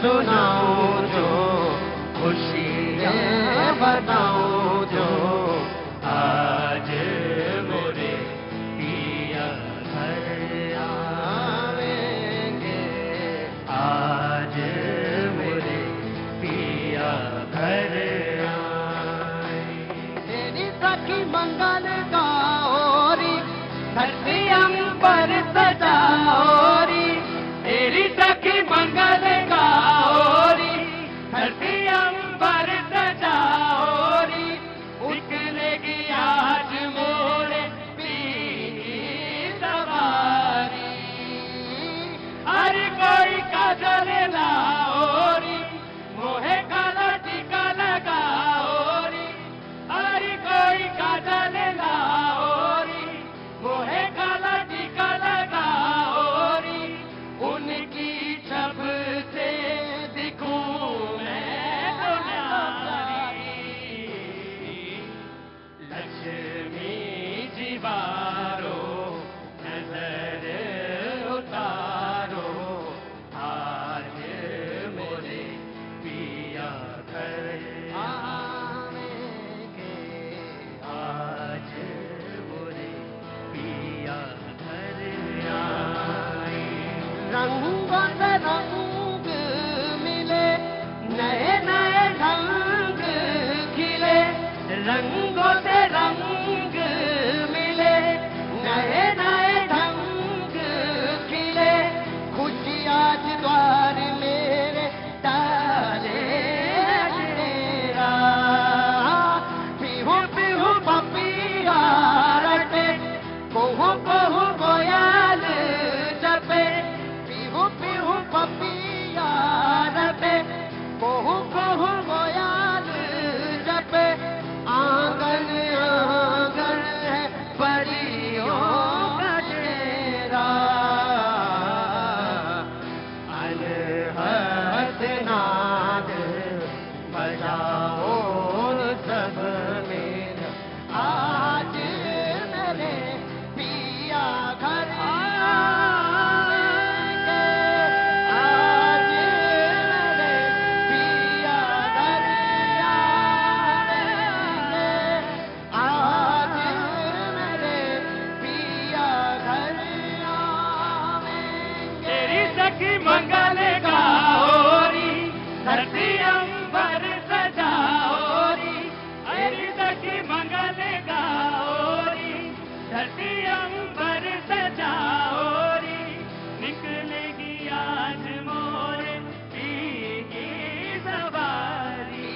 सुनाऊं जो, खुशियाँ बताऊं जो, आज मोरे पिया घर आवेंगे, आज मोरे पिया घर आएंगे। तेरी सखी मंगल गौरी, धरती अंबर सजाओरी, तेरी सखी मंगल गौरी, धरती अंबर सजाओरी, निकलेगी आज मोरे पी की सवारी। हर कोई काजल लाओरी, मोहे काला टीका लगाओरी, हर कोई काजल लाओरी, मोहे काला टीका लगाओरी, उनकी छब से दिखूं मैं तो न्यारी। लक्ष्मी जी बारो नजर उतारो, आज मोरे पिया घर आवेंगे, आज मोरे पिया घर आए। रंगों से रंग मिले, नए नए ढंग खिले, रंगों से रंग मिले, नए नए ढंग खिले, खुशी आज द्वार मेरे डाले तेरा। पीहू पीहू पपिया रटे, कोहू कोहू कोयल जपे, पीहू पीहू पपिया रटे, कोहू कोहू कोयल जपे, आंगन आंगन है परियों का डेरा। अनहद नाद बजाओ सब मेरा, आज मेरे पिया घर आएंगे, आज मेरे पिया घर आएंगे, आज मेरे पिया घर आएंगे। तेरी सखी मंगल गौरी, धरती अंबर सजाओरी, तेरी सखी मंगल गौरी, धरती अंबर सजाओरी, निकलेगी आज मोरे पी की सवारी।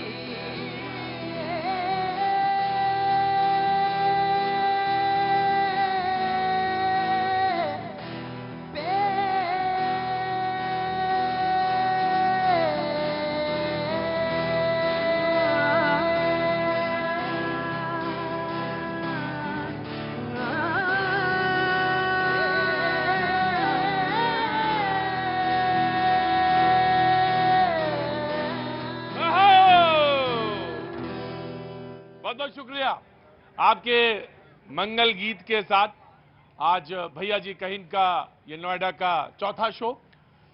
बहुत बहुत शुक्रिया आपके मंगल गीत के साथ। आज भैया जी कहिन का ये नोएडा का चौथा शो,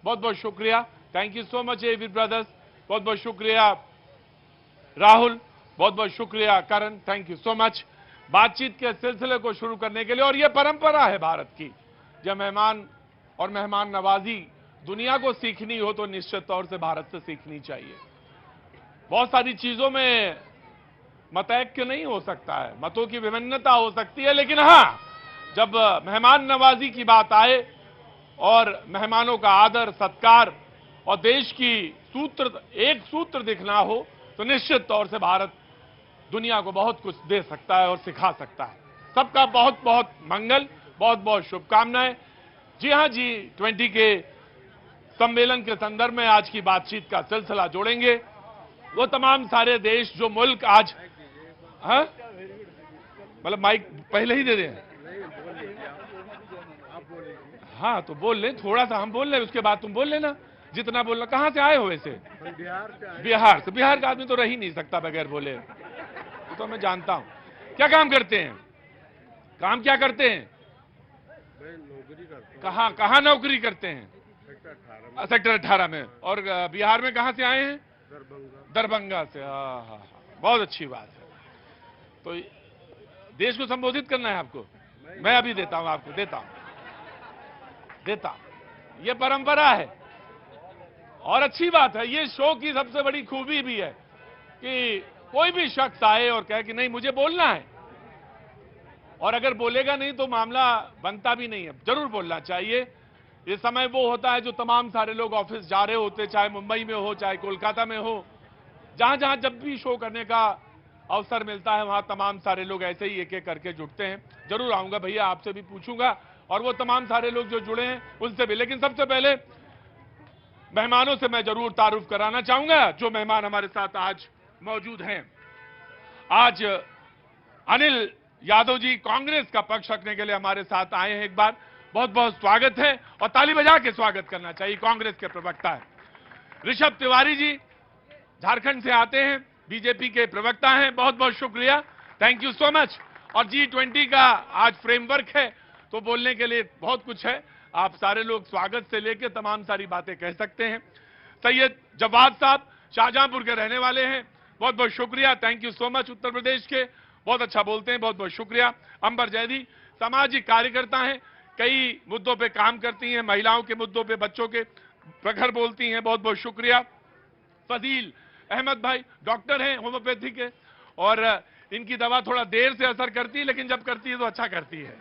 बहुत बहुत शुक्रिया। Thank you so much AV brothers, बहुत बहुत शुक्रिया राहुल, बहुत बहुत शुक्रिया Karan, thank you so much. बातचीत के सिलसिले को शुरू करने के लिए, और ये परंपरा है भारत की, जब मेहमान और मेहमान नवाजी दुनिया को सीखनी हो तो निश्चित तौर से भारत से सीखनी चाहिए। बहुत सारी चीजों में मतैक्य नहीं हो सकता है, मतों की विभिन्नता हो सकती है, लेकिन हाँ, जब मेहमान नवाजी की बात आए और मेहमानों का आदर सत्कार और देश की एक सूत्र दिखना हो, तो निश्चित तौर से भारत दुनिया को बहुत कुछ दे सकता है और सिखा सकता है। सबका बहुत बहुत मंगल, बहुत बहुत शुभकामनाएं। जी हां, G20 के सम्मेलन के संदर्भ में आज की बातचीत का सिलसिला जोड़ेंगे। वो तमाम सारे देश, जो मुल्क आज, हाँ मतलब माइक पहले ही दे दें, हाँ तो बोल लें, थोड़ा सा हम बोल लें, उसके बाद तुम बोल लेना जितना बोलना। कहां से आए हो वैसे? बिहार से। बिहार का आदमी तो रह ही नहीं सकता बगैर बोले, तो मैं जानता हूं। क्या काम करते हैं? काम क्या करते हैं? नौकरी करते हैं। कहां नौकरी करते हैं? सेक्टर 18 में। और बिहार में कहां से आए हैं? दरभंगा से। हाँ हाँ हाँ, बहुत अच्छी बात है। तो देश को संबोधित करना है आपको, मैं अभी देता हूं आपको, देता हूं। ये परंपरा है और अच्छी बात है। ये शो की सबसे बड़ी खूबी भी है कि कोई भी शख्स आए और कहे कि नहीं मुझे बोलना है, और अगर बोलेगा नहीं तो मामला बनता भी नहीं है, जरूर बोलना चाहिए। ये समय वो होता है जो तमाम सारे लोग ऑफिस जा रहे होते, चाहे मुंबई में हो चाहे कोलकाता में हो, जहां जहां जब भी शो करने का अवसर मिलता है वहां तमाम सारे लोग ऐसे ही एक एक करके जुटते हैं। जरूर आऊंगा भैया, आपसे भी पूछूंगा और वो तमाम सारे लोग जो जुड़े हैं उनसे भी। लेकिन सबसे पहले मेहमानों से मैं जरूर तारुफ कराना चाहूंगा जो मेहमान हमारे साथ आज मौजूद हैं। आज अनिल यादव जी कांग्रेस का पक्ष रखने के लिए हमारे साथ आए हैं। एक बार बहुत बहुत स्वागत है और ताली बजा के स्वागत करना चाहिए। कांग्रेस के प्रवक्ता है। ऋषभ तिवारी जी झारखंड से आते हैं, बीजेपी के प्रवक्ता हैं, बहुत बहुत शुक्रिया, थैंक यू सो मच। और G20 का आज फ्रेमवर्क है तो बोलने के लिए बहुत कुछ है, आप सारे लोग स्वागत से लेकर तमाम सारी बातें कह सकते हैं। सैयद जवाद साहब शाहजहांपुर के रहने वाले हैं, बहुत बहुत शुक्रिया, thank you so much. Uttar Pradesh के बहुत अच्छा बोलते हैं, बहुत बहुत शुक्रिया। अंबर जैदी सामाजिक कार्यकर्ता हैं, कई मुद्दों पे काम करती हैं, महिलाओं के मुद्दों पे, बच्चों के प्रखर बोलती हैं, बहुत बहुत शुक्रिया। फजील अहमद भाई डॉक्टर हैं होम्योपैथी के, और इनकी दवा थोड़ा देर से असर करती है लेकिन जब करती है तो अच्छा करती है,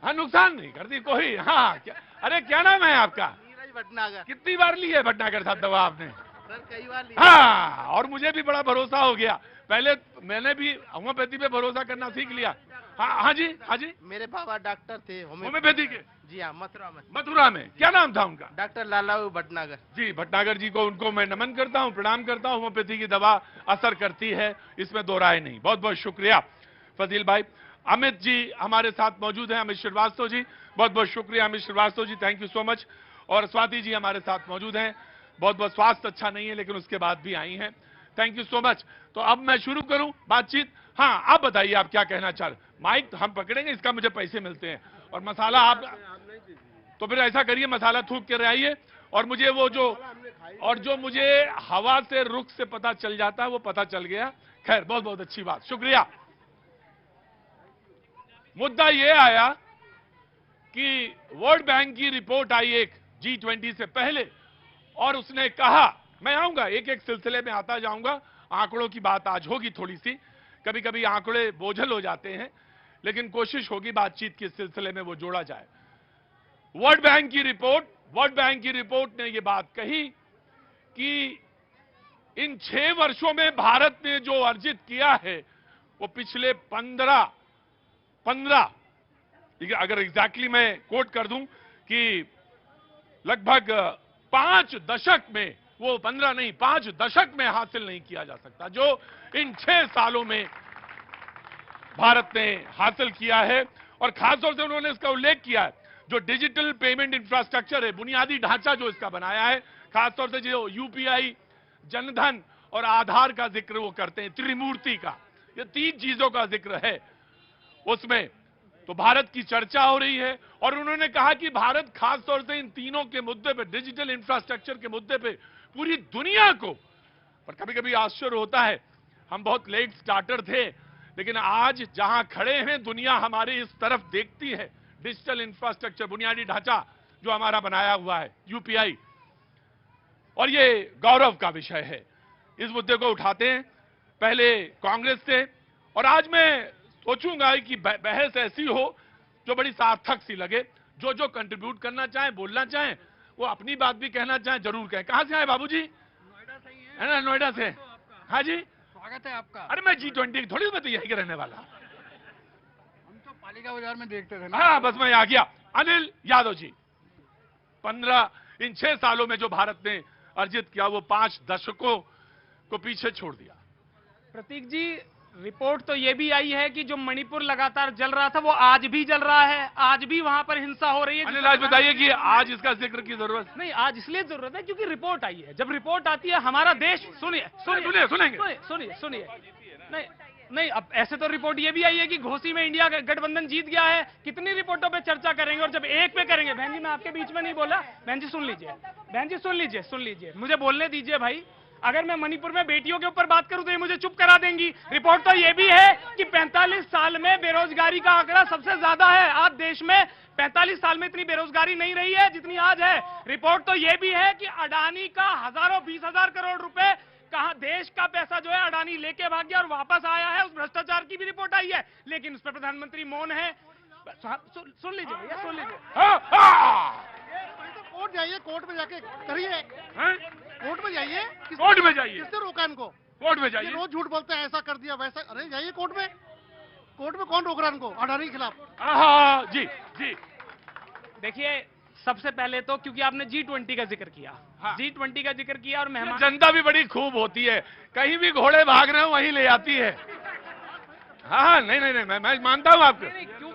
हाँ नुकसान नहीं करती कोई। हाँ अरे क्या नाम है आपका? भटनागर। कितनी बार ली है भटनागर साहब दवा आपने? सर कई बार ली। हाँ, और मुझे भी बड़ा भरोसा हो गया, पहले मैंने भी होम्योपैथी पे भरोसा करना सीख लिया। हाँ जी, हाँ जी। मेरे पापा डॉक्टर थे होम्योपैथी के? जी हाँ, मथुरा में। क्या नाम था उनका? डॉक्टर लालाऊ भटनागर जी। भटनागर जी को, उनको मैं नमन करता हूँ, प्रणाम करता हूँ। होम्योपैथी की दवा असर करती है, इसमें दो राय नहीं। बहुत बहुत शुक्रिया फजील भाई। अमित जी हमारे साथ मौजूद हैं, अमित श्रीवास्तव जी, बहुत बहुत शुक्रिया Amit Srivastava ji, thank you so much. और स्वाति जी हमारे साथ मौजूद हैं, बहुत बहुत स्वास्थ्य अच्छा नहीं है लेकिन उसके बाद भी आई हैं, थैंक यू सो मच। तो अब मैं शुरू करूं बातचीत। हाँ, आप बताइए आप क्या कहना चाह रहे? माइक हम पकड़ेंगे, इसका मुझे पैसे मिलते हैं, और मसाला आप तो फिर ऐसा करिए, मसाला थूक के आइए, और मुझे वो जो मुझे हवा से रुख से पता चल जाता है वो पता चल गया। खैर, बहुत बहुत अच्छी बात, शुक्रिया। मुद्दा ये आया कि वर्ल्ड बैंक की रिपोर्ट आई एक G20 से पहले, और उसने कहा, मैं आऊंगा एक एक सिलसिले में आता जाऊंगा, आंकड़ों की बात आज होगी थोड़ी सी, कभी कभी आंकड़े बोझल हो जाते हैं लेकिन कोशिश होगी बातचीत के सिलसिले में वो जोड़ा जाए। वर्ल्ड बैंक की रिपोर्ट ने ये बात कही कि इन 6 वर्षों में भारत ने जो अर्जित किया है वो पिछले 15 अगर एग्जैक्टली मैं कोट कर दूं कि लगभग 5 दशक में, वो 15 नहीं 5 दशक में हासिल नहीं किया जा सकता, जो इन 6 सालों में भारत ने हासिल किया है। और खासतौर से उन्होंने इसका उल्लेख किया है, जो डिजिटल पेमेंट इंफ्रास्ट्रक्चर है, बुनियादी ढांचा जो इसका बनाया है, खासतौर से जो यूपीआई, जनधन और आधार का जिक्र वो करते हैं, त्रिमूर्ति का, ये 3 चीजों का जिक्र है उसमें, तो भारत की चर्चा हो रही है। और उन्होंने कहा कि भारत खासतौर से इन तीनों के मुद्दे पे, डिजिटल इंफ्रास्ट्रक्चर के मुद्दे पे पूरी दुनिया को, पर कभी कभी आश्चर्य होता है, हम बहुत लेट स्टार्टर थे लेकिन आज जहां खड़े हैं दुनिया हमारे इस तरफ देखती है। डिजिटल इंफ्रास्ट्रक्चर, बुनियादी ढांचा जो हमारा बनाया हुआ है, यूपीआई, और ये गौरव का विषय है। इस मुद्दे को उठाते हैं पहले कांग्रेस से, और आज मैं सोचूंगा कि बहस ऐसी हो जो बड़ी सार्थक सी लगे, जो कंट्रीब्यूट करना चाहे, बोलना चाहे, वो अपनी बात भी कहना चाहे जरूर कहें। कहां से आए बाबूजी? नोएडा से ही है ना, नोएडा से। हाँ जी, स्वागत है आपका। अरे मैं G20 थोड़ी, मैं तो यही के रहने वाला। हम तो पालिका बाजार में देखते थे ना। हाँ, बस मैं आ गया। अनिल यादव जी, 15 इन 6 सालों में जो भारत ने अर्जित किया वो 5 दशकों को पीछे छोड़ दिया। प्रतीक जी, रिपोर्ट तो ये भी आई है कि जो मणिपुर लगातार जल रहा था वो आज भी जल रहा है, आज भी वहां पर हिंसा हो रही है। अनिल, आज बताइए कि आज इसका जिक्र की जरूरत नहीं, आज इसलिए जरूरत है क्योंकि रिपोर्ट आई है। जब रिपोर्ट आती है हमारा देश, सुनिए सुनेंगे। नहीं नहीं, अब ऐसे तो रिपोर्ट ये भी आई है कि घोसी में इंडिया गठबंधन जीत गया है। कितनी रिपोर्टों पे चर्चा करेंगे, और जब एक पे करेंगे। बहन जी, मैं आपके बीच में नहीं बोला। बहन जी सुन लीजिए, बहन जी सुन लीजिए, मुझे बोलने दीजिए भाई। अगर मैं मणिपुर में बेटियों के ऊपर बात करूं तो ये मुझे चुप करा देंगी। रिपोर्ट तो ये भी है कि 45 साल में बेरोजगारी का आंकड़ा सबसे ज्यादा है। आज देश में 45 साल में इतनी बेरोजगारी नहीं रही है जितनी आज है। रिपोर्ट तो ये भी है कि अडानी का हजारों 20,000 करोड़ रुपए कहा, देश का पैसा जो है अडानी लेके भाग गया और वापस आया है। उस भ्रष्टाचार की भी रिपोर्ट आई है, लेकिन उस पर प्रधानमंत्री मौन है। सुन लीजिए भैया, सुन लीजिए। तो कोर्ट जाइए, कोर्ट में जाके करिए, कोर्ट में जाइए। कोर्ट में जाइए, किसने रोका इनको? कोर्ट में ये जाइए। रोज झूठ बोलते हैं, ऐसा कर दिया वैसा। अरे जाइए कोर्ट में, कोर्ट में कौन रोक रहा है इनको अडानी के खिलाफ? हाँ जी जी। देखिए, सबसे पहले तो क्योंकि आपने G20 का जिक्र किया, हाँ। G20 का जिक्र किया और मेहमान, जनता भी बड़ी खूब होती है, कहीं भी घोड़े भाग रहे हो वहीं ले आती है। हाँ नहीं, मैं मानता हूँ आपको। क्यों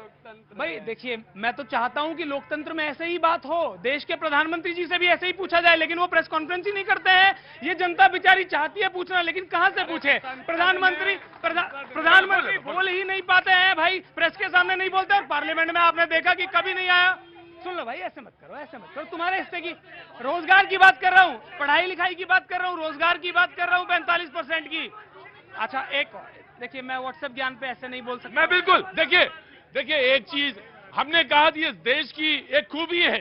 भाई? देखिए, मैं तो चाहता हूं कि लोकतंत्र में ऐसे ही बात हो। देश के प्रधानमंत्री जी से भी ऐसे ही पूछा जाए, लेकिन वो प्रेस कॉन्फ्रेंस ही नहीं करते हैं। ये जनता बेचारी चाहती है पूछना, लेकिन कहां से पूछे? प्रधानमंत्री बोल ही नहीं पाते हैं भाई, प्रेस के सामने नहीं बोलते। और पार्लियामेंट में आपने देखा कि कभी नहीं आया। सुन लो भाई, ऐसे मत करो, ऐसे मत करो। तुम्हारे हिस्से की रोजगार की बात कर रहा हूं, पढ़ाई लिखाई की बात कर रहा हूं, रोजगार की बात कर रहा हूं, 45% की। अच्छा, एक और देखिए, मैं व्हाट्सएप ज्ञान पे ऐसे नहीं बोल सकता। मैं बिल्कुल, देखिए एक चीज हमने कहा थी, इस देश की एक खूबी है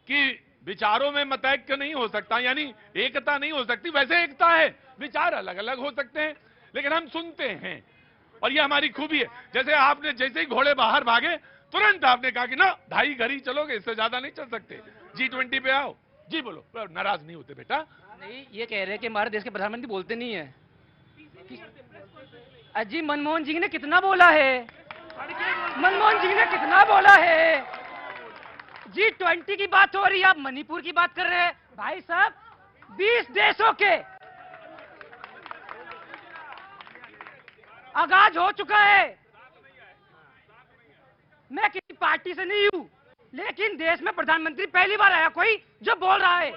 कि विचारों में मतैक्य नहीं हो सकता, यानी एकता नहीं हो सकती। वैसे एकता है, विचार अलग अलग हो सकते हैं, लेकिन हम सुनते हैं, और ये हमारी खूबी है। जैसे आपने जैसे ही घोड़े बाहर भागे, तुरंत आपने कहा कि ना 2.5 घर ही चलोगे, इससे ज्यादा नहीं चल सकते। G20 पे आओ। जी बोलो, नाराज नहीं होते बेटा। नहीं, ये कह रहे हैं कि हमारे देश के प्रधानमंत्री बोलते नहीं है। अजी, मनमोहन जी ने कितना बोला है? मनमोहन जी ने कितना बोला है? G20 की बात हो रही है, आप मणिपुर की बात कर रहे हैं। भाई साहब, 20 देशों के आगाज हो चुका है। मैं किसी पार्टी से नहीं हूं, लेकिन देश में प्रधानमंत्री पहली बार आया कोई जो बोल रहा है,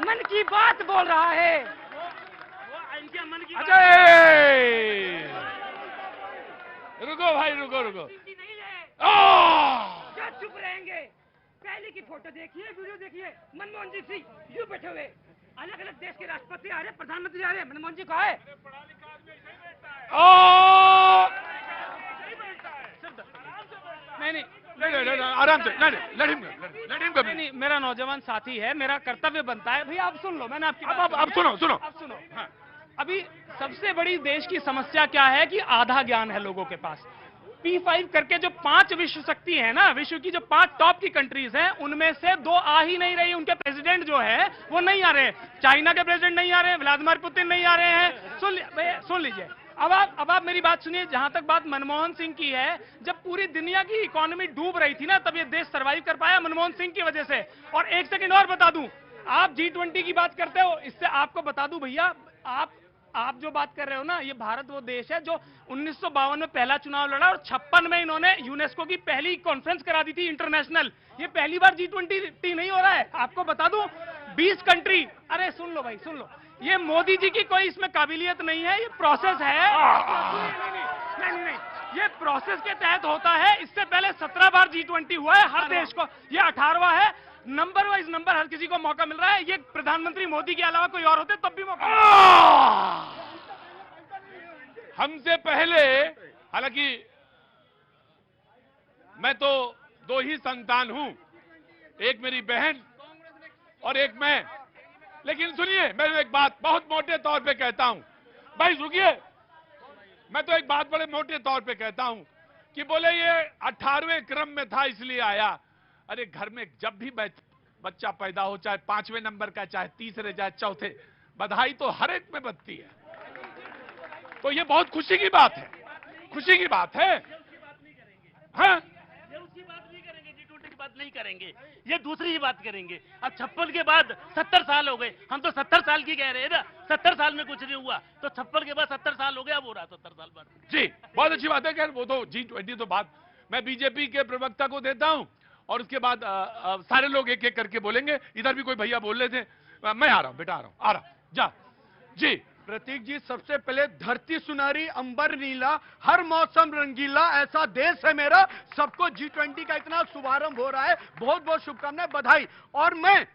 मन की बात बोल रहा है। अजय, रुको भाई, रुको। क्या चुप रहेंगे? पहले की फोटो देखिए, वीडियो देखिए। मनमोहन जी सिंह यूं बैठे हुए, अलग अलग देश के राष्ट्रपति आ रहे, प्रधानमंत्री आ रहे, मनमोहन जी कहा है? नहीं, आराम से, नहीं, नहीं, मेरा नौजवान साथी है, मेरा कर्तव्य बनता है। भैया आप सुन लो, मैंने आपकी अब सुनो। अब सुनो। अभी सबसे बड़ी देश की समस्या क्या है कि आधा ज्ञान है लोगों के पास। P5 करके जो 5 विश्व शक्ति है ना, विश्व की जो 5 टॉप की कंट्रीज हैं, उनमें से 2 आ ही नहीं रही। उनके प्रेसिडेंट जो है वो नहीं आ रहे। चाइना के प्रेसिडेंट नहीं आ रहे हैं, व्लादिमीर पुतिन नहीं आ रहे हैं। सुन लीजिए, अब आप मेरी बात सुनिए। जहां तक बात मनमोहन सिंह की है, जब पूरी दुनिया की इकोनॉमी डूब रही थी ना, तब ये देश सर्वाइव कर पाया मनमोहन सिंह की वजह से। और एक सेकंड और बता दूं, आप G20 की बात करते हो, इससे आपको बता दूं भैया, आप जो बात कर रहे हो ना, ये भारत वो देश है जो 1952 में पहला चुनाव लड़ा और 56 में इन्होंने यूनेस्को की पहली कॉन्फ्रेंस करा दी थी इंटरनेशनल। ये पहली बार G20 नहीं हो रहा है। आपको बता दूं, 20 कंट्री। अरे सुन लो भाई, सुन लो, ये मोदी जी की कोई इसमें काबिलियत नहीं है, ये प्रोसेस है। नहीं, ये प्रोसेस के तहत होता है। इससे पहले 17 बार G20 हुआ है हर देश को, ये 18वां है। नंबर वाइज नंबर हर किसी को मौका मिल रहा है। ये प्रधानमंत्री मोदी के अलावा कोई और होते तब भी मौका। हमसे पहले, हालांकि मैं तो 2 ही संतान हूं, एक मेरी बहन और एक मैं। लेकिन सुनिए, मैं एक बात बहुत मोटे तौर पे कहता हूं। भाई रुकिए, मैं तो एक बात बड़े मोटे तौर पे कहता हूं कि बोले ये 18वें क्रम में था इसलिए आया। अरे घर में जब भी बच्चा पैदा हो, चाहे 5वें नंबर का, चाहे तीसरे, चाहे चौथे, बधाई तो हर एक में बजती है। तो ये बहुत खुशी की बात है, खुशी की बात है। हाँ, उसकी बात नहीं करेंगे, G20 की बात नहीं करेंगे, ये दूसरी ही बात करेंगे। अब 56 के बाद 70 साल हो गए, हम तो 70 साल की कह रहे हैं ना। 70 साल में कुछ नहीं हुआ, तो 56 के बाद 70 साल हो गया, अब हो रहा 70 साल बाद। जी, बहुत अच्छी बात है। खैर वो तो G20 तो बात मैं बीजेपी के प्रवक्ता को देता हूं, और उसके बाद सारे लोग एक एक करके बोलेंगे। इधर भी कोई भैया बोल रहे थे, मैं आ रहा हूं बेटा, आ रहा हूं, जा। जी प्रतीक जी, सबसे पहले धरती सुनारी, अंबर नीला, हर मौसम रंगीला, ऐसा देश है मेरा। सबको G20 का इतना शुभारंभ हो रहा है, बहुत बहुत शुभकामनाएं, बधाई। और मैं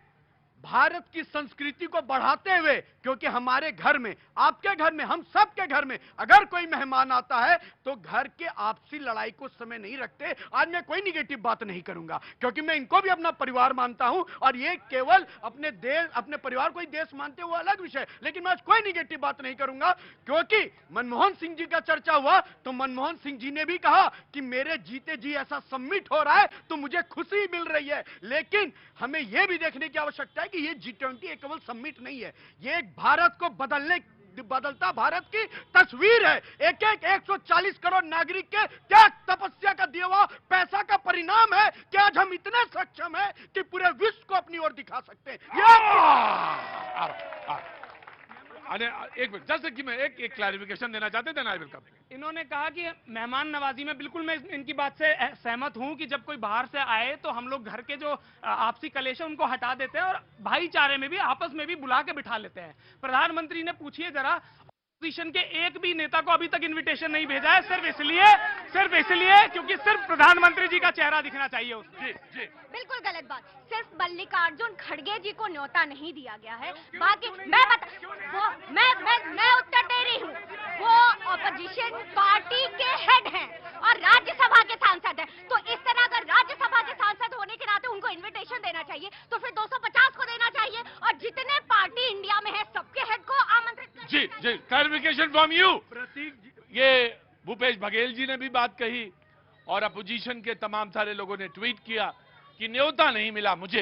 भारत की संस्कृति को बढ़ाते हुए, क्योंकि हमारे घर में, आपके घर में, हम सबके घर में अगर कोई मेहमान आता है तो घर के आपसी लड़ाई को समय नहीं रखते। आज मैं कोई निगेटिव बात नहीं करूंगा, क्योंकि मैं इनको भी अपना परिवार मानता हूं, और ये केवल अपने देश, अपने परिवार को ही देश मानते हुए अलग विषय, लेकिन मैं आज कोई निगेटिव बात नहीं करूंगा। क्योंकि मनमोहन सिंह जी का चर्चा हुआ तो मनमोहन सिंह जी ने भी कहा कि मेरे जीते जी ऐसा समिट हो रहा है तो मुझे खुशी मिल रही है। लेकिन हमें यह भी देखने की आवश्यकता है कि ये G20 एक केवल समिट नहीं है, ये एक भारत को बदलता भारत की तस्वीर है। एक 140 करोड़ नागरिक के त्याग तपस्या का दिया हुआ पैसा का परिणाम है कि आज हम इतने सक्षम हैं कि पूरे विश्व को अपनी ओर दिखा सकते हैं। अरे एक मिनट, जैसे कि मैं एक क्लैरिफिकेशन देना चाहते थे ना, वेलकम। इन्होंने कहा कि मेहमान नवाजी में बिल्कुल मैं इनकी बात से सहमत हूं कि जब कोई बाहर से आए तो हम लोग घर के जो आपसी कलेश है उनको हटा देते हैं और भाईचारे में भी, आपस में भी बुला के बिठा लेते हैं। प्रधानमंत्री ने पूछिए जरा, ऑपोजिशन के एक भी नेता को अभी तक इनविटेशन नहीं भेजा है, सिर्फ इसलिए क्योंकि सिर्फ प्रधानमंत्री जी का चेहरा दिखना चाहिए उसमें। जी जी, बिल्कुल गलत बात। सिर्फ मल्लिकार्जुन खड़गे जी को न्योता नहीं दिया गया है। बाकी मैं उत्तर दे रही हूँ, वो ऑपोजिशन पार्टी के हेड हैं और राज्यसभा के सांसद हैं। तो इस तरह अगर राज्यसभा के सांसद होने के नाते उनको इनविटेशन देना चाहिए तो फिर 250 को देना चाहिए, और जितने पार्टी इंडिया में है सबके हेड को आमंत्रित करना जी चाहिए। जी, क्लैरिफिकेशन फ्रॉम यू। ये भूपेश बघेल जी ने भी बात कही और अपोजिशन के तमाम सारे लोगों ने ट्वीट किया कि न्योता नहीं मिला मुझे।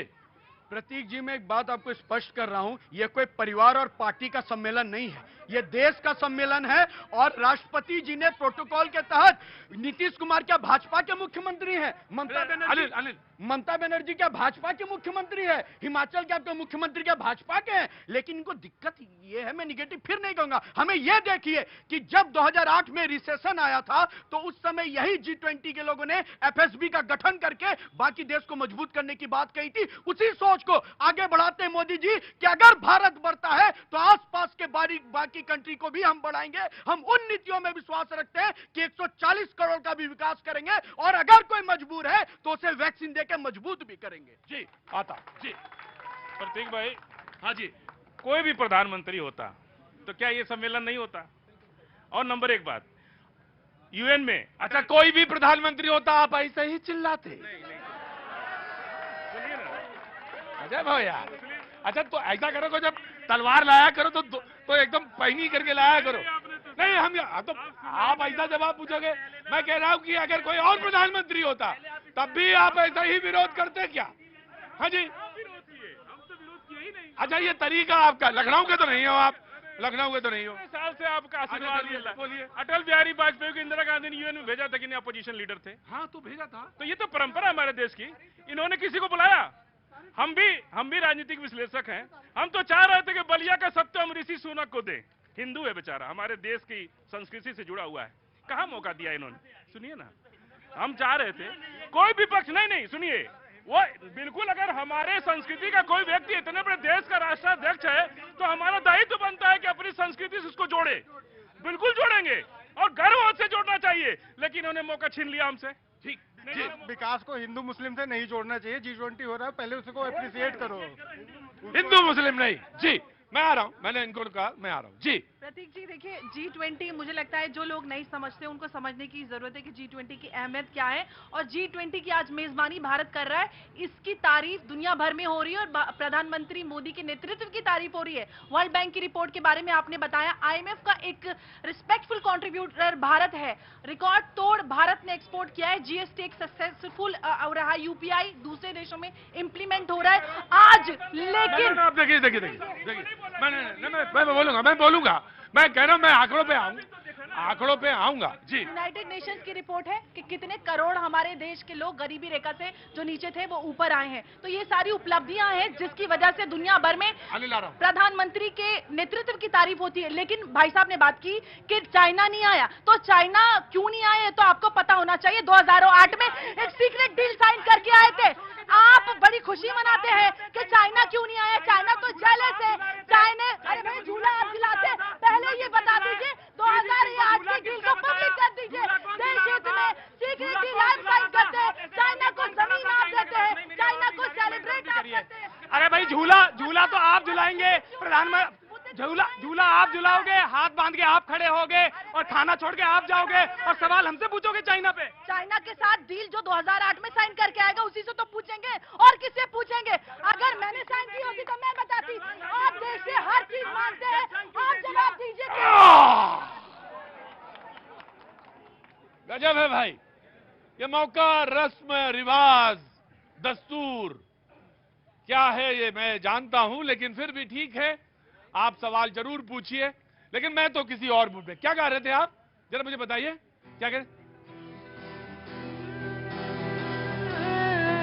प्रतीक जी, मैं एक बात आपको स्पष्ट कर रहा हूं, यह कोई परिवार और पार्टी का सम्मेलन नहीं है, यह देश का सम्मेलन है। और राष्ट्रपति जी ने प्रोटोकॉल के तहत, नीतीश कुमार क्या भाजपा के मुख्यमंत्री हैं? ममता बनर्जी क्या भाजपा के मुख्यमंत्री है? हिमाचल के आपके मुख्यमंत्री क्या भाजपा के हैं? लेकिन इनको दिक्कत ये है, मैं निगेटिव फिर नहीं कहूंगा, हमें यह देखिए कि जब 2008 में रिसेशन आया था तो उस समय यही G20 के लोगों ने FSB का गठन करके बाकी देश को मजबूत करने की बात कही थी। उसी सोच को आगे बढ़ाते हैं मोदी जी कि अगर भारत बढ़ता है तो आसपास के बाकी कंट्री को भी हम बढ़ाएंगे। हम उन नीतियों में विश्वास रखते हैं कि 140 करोड़ का भी विकास करेंगे, और अगर कोई मजबूर है तो उसे वैक्सीन देकर मजबूत भी करेंगे। जी आता जी, प्रतीक भाई, हाँ जी, कोई भी प्रधानमंत्री होता तो क्या ये सम्मेलन नहीं होता? और नंबर एक बात, यूएन में, अच्छा कोई भी प्रधानमंत्री होता आप ऐसे ही चिल्लाते? सुनिए ना, अजय भाई यार, अच्छा तो ऐसा करो, जब तलवार लाया करो तो एकदम पैनी करके लाया करो। नहीं हम तो आप ऐसा जवाब पूछोगे। मैं कह रहा हूं कि अगर कोई और प्रधानमंत्री होता तब भी आप ऐसा ही विरोध करते क्या? हाँ जी, अच्छा ये तरीका आपका, लखनऊ के तो नहीं हो आप, लखनऊ के तो नहीं हो। साल से आपका आशीर्वाद मिला। बोलिए। अटल बिहारी वाजपेयी को इंदिरा गांधी ने यूएन में भेजा था कि नहीं, अपोजिशन लीडर थे। हाँ तो भेजा था। तो ये तो परंपरा है हमारे देश की, इन्होंने किसी को बुलाया? हम भी राजनीतिक विश्लेषक हैं, हम तो चाह रहे थे कि बलिया का सत्य हम ऋषि सुनक को दें। हिंदू है बेचारा, हमारे देश की संस्कृति से जुड़ा हुआ है, कहाँ मौका दिया इन्होंने? सुनिए ना, हम चाह रहे थे कोई विपक्ष नहीं, सुनिए, वो बिल्कुल अगर हमारे संस्कृति का कोई व्यक्ति इतने बड़े देश का राष्ट्राध्यक्ष है तो हमारा दायित्व बनता है कि अपनी संस्कृति से उसको जोड़े। बिल्कुल जोड़ेंगे और गर्व से जोड़ना चाहिए, लेकिन इन्होंने मौका छीन लिया हमसे। ठीक, विकास को हिंदू मुस्लिम से नहीं जोड़ना चाहिए। G20 हो रहा है, पहले उसको अप्रिशिएट करो। हिंदू मुस्लिम नहीं। जी मैं आ रहा हूं, मैंने इनको कहा मैं आ रहा हूं। जी प्रतीक जी, देखिए G20 मुझे लगता है जो लोग नहीं समझते उनको समझने की जरूरत है कि G20 की अहमियत क्या है, और G20 की आज मेजबानी भारत कर रहा है, इसकी तारीफ दुनिया भर में हो रही है और प्रधानमंत्री मोदी के नेतृत्व की तारीफ हो रही है। वर्ल्ड बैंक की रिपोर्ट के बारे में आपने बताया, IMF का एक रिस्पेक्टफुल कॉन्ट्रीब्यूटर भारत है, रिकॉर्ड तोड़ भारत ने एक्सपोर्ट किया है, GST एक सक्सेसफुल रहा, UPI दूसरे देशों में इंप्लीमेंट हो रहा है आज। लेकिन आप देखिए मैं बोलूंगा, मैं कह रहा हूं, मैं आंकड़ों पे आऊंगा। जी, यूनाइटेड नेशंस की रिपोर्ट है कि कितने करोड़ हमारे देश के लोग गरीबी रेखा से जो नीचे थे वो ऊपर आए हैं। तो ये सारी उपलब्धियां हैं जिसकी वजह से दुनिया भर में प्रधानमंत्री के नेतृत्व की तारीफ होती है। लेकिन भाई साहब ने बात की कि चाइना नहीं आया, तो चाइना क्यों नहीं आए तो आपको पता होना चाहिए। 2008 में एक सीक्रेट डील साइन करके आए थे। आप बड़ी खुशी मनाते हैं कि चाइना क्यों नहीं आया, चाइना तो जेलस है। चाइना, अरे भाई झूला आप दिलाते, पहले झूला तो आप झुलाएंगे प्रधानमंत्री, झूला आप झुलाओगे, हाथ बांध के आप खड़े होगे और खाना छोड़ के आप जाओगे और सवाल हमसे पूछोगे चाइना पे। चाइना के साथ डील जो 2008 में साइन करके आएगा उसी से तो पूछेंगे, और किससे पूछेंगे? अगर मैंने साइन की होती तो मैं बताती। आप देश से हर चीज मांगते हैं, आप जवाब दीजिए। गजब है भाई, ये मौका, रस्म, रिवाज, दस्तूर क्या है ये मैं जानता हूं, लेकिन फिर भी ठीक है, आप सवाल जरूर पूछिए। लेकिन मैं तो किसी और मूड में। क्या गा रहे थे आप, जरा मुझे बताइए क्या कह रहे?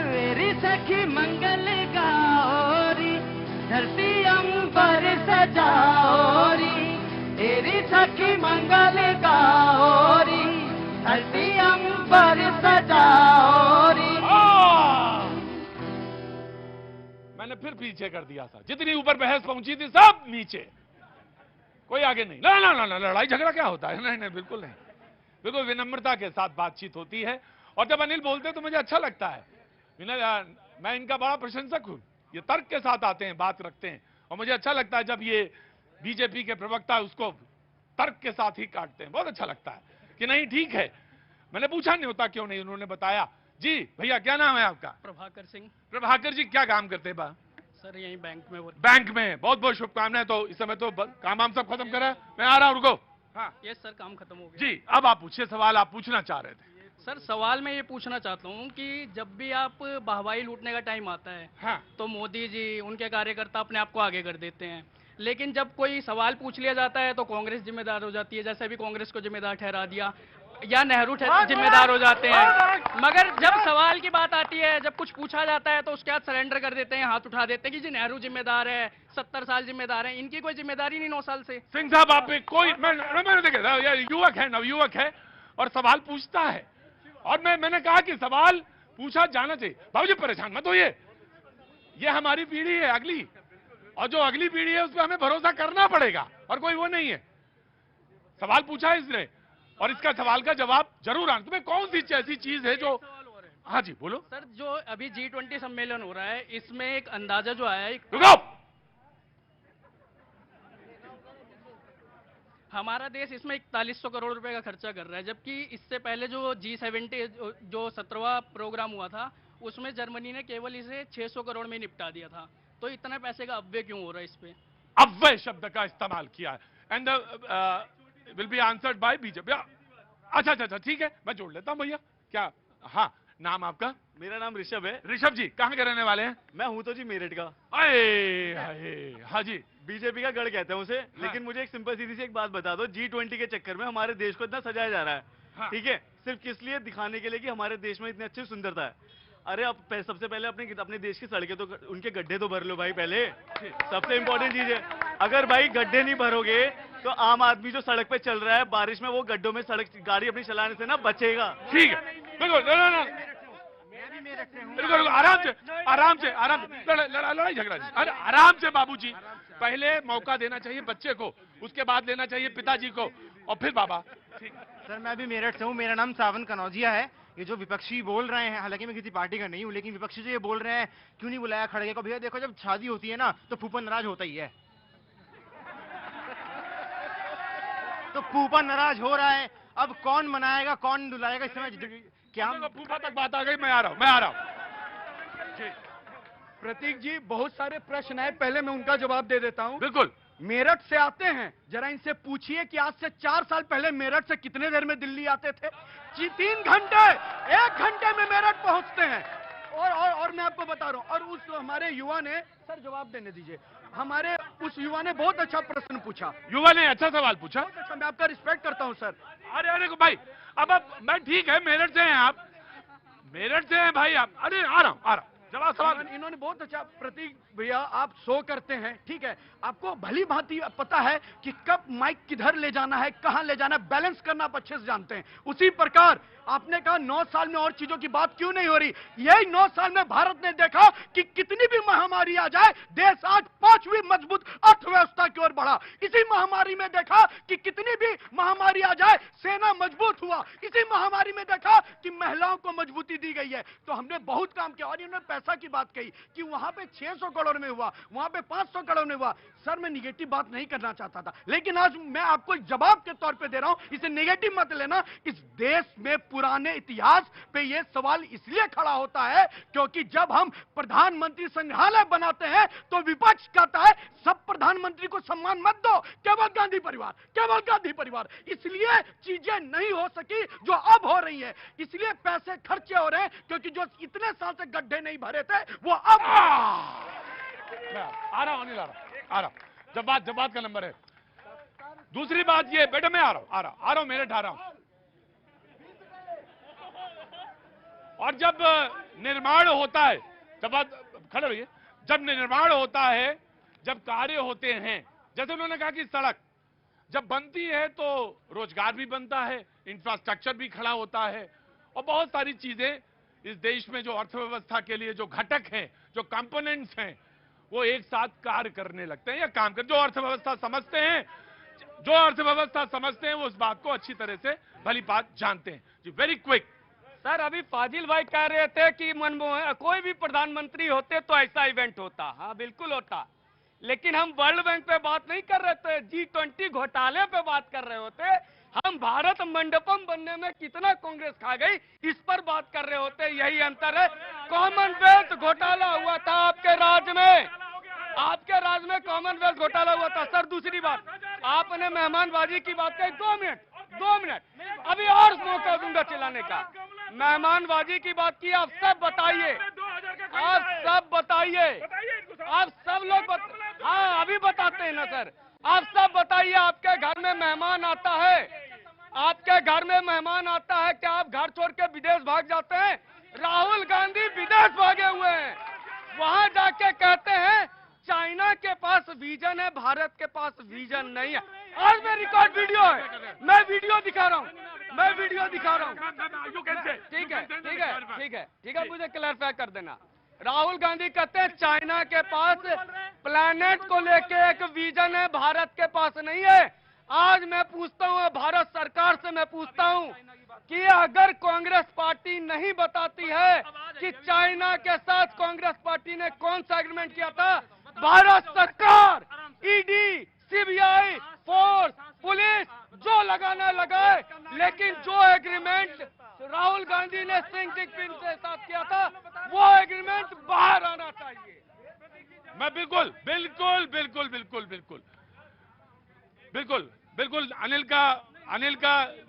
मेरी सखी मंगल गाओरी, धरती अंबर सजाओरी, तेरी सखी मंगल गाओरी, धरती अंबर सजाओरी। मैंने फिर पीछे कर दिया था, जितनी ऊपर बहस पहुंची थी सब नीचे, कोई आगे नहीं। ना ना ना ना, लड़ाई झगड़ा क्या होता है? नहीं नहीं, बिल्कुल नहीं, बिल्कुल विनम्रता के साथ बातचीत होती है। और जब अनिल बोलते हैं तो मुझे अच्छा लगता है, मैं इनका बड़ा प्रशंसक हूं, ये तर्क के साथ आते हैं, बात रखते हैं, और मुझे अच्छा लगता है जब ये बीजेपी के प्रवक्ता उसको तर्क के साथ ही काटते हैं, बहुत अच्छा लगता है कि नहीं ठीक है। मैंने पूछा नहीं होता क्यों नहीं, उन्होंने बताया। जी भैया, क्या नाम है आपका? प्रभाकर सिंह। प्रभाकर जी, क्या काम करते हैं बा? सर यही बैंक में। बैंक में, बहुत बहुत शुभकामनाएं। तो इस समय तो काम वाम सब खत्म करा, मैं आ रहा हूं, रुको। हाँ ये सर काम खत्म हो गया। जी, अब आप पूछिए सवाल, आप पूछना चाह रहे थे। सर सवाल मैं ये पूछना चाहता हूँ कि जब भी आप वाहवाही लूटने का टाइम आता है, हाँ। तो मोदी जी, उनके कार्यकर्ता अपने आप को आगे कर देते हैं, लेकिन जब कोई सवाल पूछ लिया जाता है तो कांग्रेस जिम्मेदार हो जाती है, जैसे अभी कांग्रेस को जिम्मेदार ठहरा दिया, या नेहरू जिम्मेदार हो जाते हैं। मगर जब सवाल की बात आती है, जब कुछ पूछा जाता है तो उसके बाद सरेंडर कर देते हैं, हाथ उठा देते हैं कि जी नेहरू जिम्मेदार है, 70 साल जिम्मेदार है। इनकी कोई जिम्मेदारी नहीं 9 साल से। सिंह साहब, आप पे कोई मैंने देखा, युवक है, नवयुवक है और सवाल पूछता है, और मैंने कहा कि सवाल पूछा जाना चाहिए। बाबूजी परेशान मत होइए, ये हमारी पीढ़ी है अगली, और जो अगली पीढ़ी है उस पर हमें भरोसा करना पड़ेगा, और कोई वो नहीं है। सवाल पूछा है इसने, और इसका सवाल का जवाब जरूर आना। तुम्हें कौन सी ऐसी चीज है जो, हाँ जी बोलो सर। जो अभी G20 सम्मेलन हो रहा है, इसमें एक अंदाजा जो आया है, रुको, हमारा देश इसमें 4100 करोड़ रुपए का खर्चा कर रहा है, जबकि इससे पहले जो G70 जो 17वां प्रोग्राम हुआ था, उसमें जर्मनी ने केवल इसे 600 करोड़ में निपटा दिया था। तो इतना पैसे का अव्यय क्यों हो रहा है इस पे? अव्यय शब्द का इस्तेमाल किया है, and will be answered by BJP. अच्छा अच्छा अच्छा, ठीक है, मैं जोड़ लेता हूं भैया। क्या, हाँ, नाम आपका? मेरा नाम ऋषभ है। ऋषभ जी, कहाँ के रहने वाले हैं? मैं हूं तो जी मेरठ का। अरे हाँ जी, बीजेपी का गढ़ कहते हैं उसे। हाँ। लेकिन मुझे एक सिंपल सीधी सी एक बात बता दो, G20 के चक्कर में हमारे देश को इतना सजाया जा रहा है, हाँ। ठीक है, सिर्फ किस लिए? दिखाने के लिए कि हमारे देश में इतनी अच्छी सुंदरता है। अरे अब सबसे पहले अपने देश की सड़कें तो, उनके गड्ढे तो भर लो भाई पहले, सबसे इंपॉर्टेंट चीज है। अगर भाई गड्ढे नहीं भरोगे तो आम आदमी जो सड़क पे चल रहा है बारिश में, वो गड्ढों में सड़क गाड़ी अपनी चलाने से ना बचेगा। ठीक है, बिल्कुल। रुको, आराम से आराम से आराम से, लड़ाई झगड़ा जी, अरे आराम से बाबूजी, पहले मौका देना चाहिए बच्चे को, उसके बाद लेना चाहिए पिताजी को, और फिर बाबा। सर मैं भी मेरठ से हूँ, मेरा नाम सावन कनौजिया है। ये जो विपक्षी बोल रहे हैं, हालांकि मैं किसी पार्टी का नहीं हूँ, लेकिन विपक्षी जो ये बोल रहे हैं क्यों नहीं बुलाया खड़गे को, भैया देखो जब शादी होती है ना तो फूफा नाराज होता ही है। तो फूफा नाराज हो रहा है, अब कौन मनाएगा कौन दुलाएगा इस समय क्या? फूफा तक बात आ गई, मैं आ रहा हूँ। प्रतीक जी, बहुत सारे प्रश्न है, पहले मैं उनका जवाब दे देता हूं। बिल्कुल। मेरठ से आते हैं, जरा इनसे पूछिए कि आज से 4 साल पहले मेरठ से कितने देर में दिल्ली आते थे? 3 घंटे, 1 घंटे में मेरठ पहुंचते हैं। और मैं आपको बता रहा हूं, और उस हमारे युवा ने, सर जवाब देने दीजिए, हमारे उस युवा ने बहुत अच्छा प्रश्न पूछा। युवा ने अच्छा सवाल पूछा, बहुत अच्छा, मैं आपका रिस्पेक्ट करता हूं सर। अरे भाई, अब मैं ठीक है, मेरठ से हैं आप, मेरठ से हैं भाई आप। अरे आ रहा हूँ, जवाब सवाल। इन्होंने बहुत अच्छा, प्रतीक भैया आप शो करते हैं, ठीक है, आपको भली भांति पता है कि कब माइक किधर ले जाना है, कहां ले जाना है, बैलेंस करना आप अच्छे से जानते हैं। उसी प्रकार आपने कहा 9 साल में और चीजों की बात क्यों नहीं हो रही? यही 9 साल में भारत ने देखा कि कितनी भी महामारी आ जाए, देश आज पांचवी मजबूत अर्थव्यवस्था की ओर बढ़ा। इसी महामारी में देखा कि कितनी भी महामारी आ जाए सेना मजबूत हुआ। इसी महामारी में देखा कि महिलाओं को मजबूती दी गई है। तो हमने बहुत काम किया। और इन्होंने पैसा की बात कही कि वहां पे 600 करोड़ में हुआ, वहां पे 500 करोड़ में हुआ। सर मैं निगेटिव बात नहीं करना चाहता था, लेकिन आज मैं आपको जवाब के तौर पे दे रहा हूं, इसे नेगेटिव मत लेना। इस देश में पुराने इतिहास पे यह सवाल इसलिए खड़ा होता है क्योंकि जब हम प्रधानमंत्री संग्रहालय बनाते हैं तो विपक्ष कहता है सब प्रधानमंत्री को सम्मान मत दो, केवल गांधी परिवार, केवल गांधी परिवार। इसलिए चीजें नहीं हो सकी जो अब हो रही है। इसलिए पैसे खर्चे हो रहे हैं क्योंकि जो इतने साल से गड्ढे नहीं भरे थे वो अब आ रहा हूं अनिल, आ रहा हूं। जब बात का नंबर है। दूसरी बात ये, बेटा मैं आ रहा हूं, मेरठ आ रहा हूं। और जब निर्माण होता है, जब बात खड़े रहिए, जब निर्माण होता है, जब कार्य होते हैं, जैसे उन्होंने कहा कि सड़क जब बनती है तो रोजगार भी बनता है, इंफ्रास्ट्रक्चर भी खड़ा होता है और बहुत सारी चीजें इस देश में जो अर्थव्यवस्था के लिए जो घटक हैं, जो कंपोनेंट्स हैं, वो एक साथ कार्य करने लगते हैं या काम कर। जो अर्थव्यवस्था समझते हैं वो उस बात को अच्छी तरह से भली बात जानते हैं। जी वेरी क्विक। सर अभी फाजिल भाई कह रहे थे कि मनमोहन कोई भी प्रधानमंत्री होते तो ऐसा इवेंट होता। हाँ बिल्कुल होता, लेकिन हम वर्ल्ड बैंक पे बात नहीं कर रहे थे, G20 घोटाले पे बात कर रहे होते। हम भारत मंडपम बनने में कितना कांग्रेस खा गई इस पर बात कर रहे होते। यही अंतर है। कॉमनवेल्थ घोटाला हुआ था आपके राज में, आपके राज में कॉमनवेल्थ घोटाला हुआ था। सर दूसरी बात, आपने मेहमानबाजी की बात कही। 2 मिनट अभी और मौका दूंगा चिल्लाने का। मेहमानबाजी की बात की, आप सब बताइए, आप सब लोग हाँ अभी बताते हैं ना सर। आप सब बताइए, आपके घर में मेहमान आता है, आपके घर में मेहमान आता है, क्या आप घर छोड़ के विदेश भाग जाते हैं? राहुल गांधी विदेश भागे हुए हैं, वहां जाके कहते हैं चाइना के पास विजन है, भारत के पास विजन नहीं है। आज में रिकॉर्ड वीडियो है, मैं वीडियो दिखा रहा हूँ। ठीक है, मुझे क्लैरिफाई कर देना। राहुल गांधी कहते हैं चाइना के पास प्लैनेट को लेके एक विजन है, भारत के पास नहीं है। आज मैं पूछता हूँ, भारत सरकार से मैं पूछता हूँ कि अगर कांग्रेस पार्टी नहीं बताती है कि चाइना के साथ कांग्रेस पार्टी ने कौन सा एग्रीमेंट किया था, भारत सरकार, ईडी, सीबीआई, फोर्स, पुलिस जो लगाना लगाए, लेकिन जो एग्रीमेंट राहुल गांधी ने सिंह जिनपिंग के साथ किया था वो एग्रीमेंट बाहर आना चाहिए। मैं बिल्कुल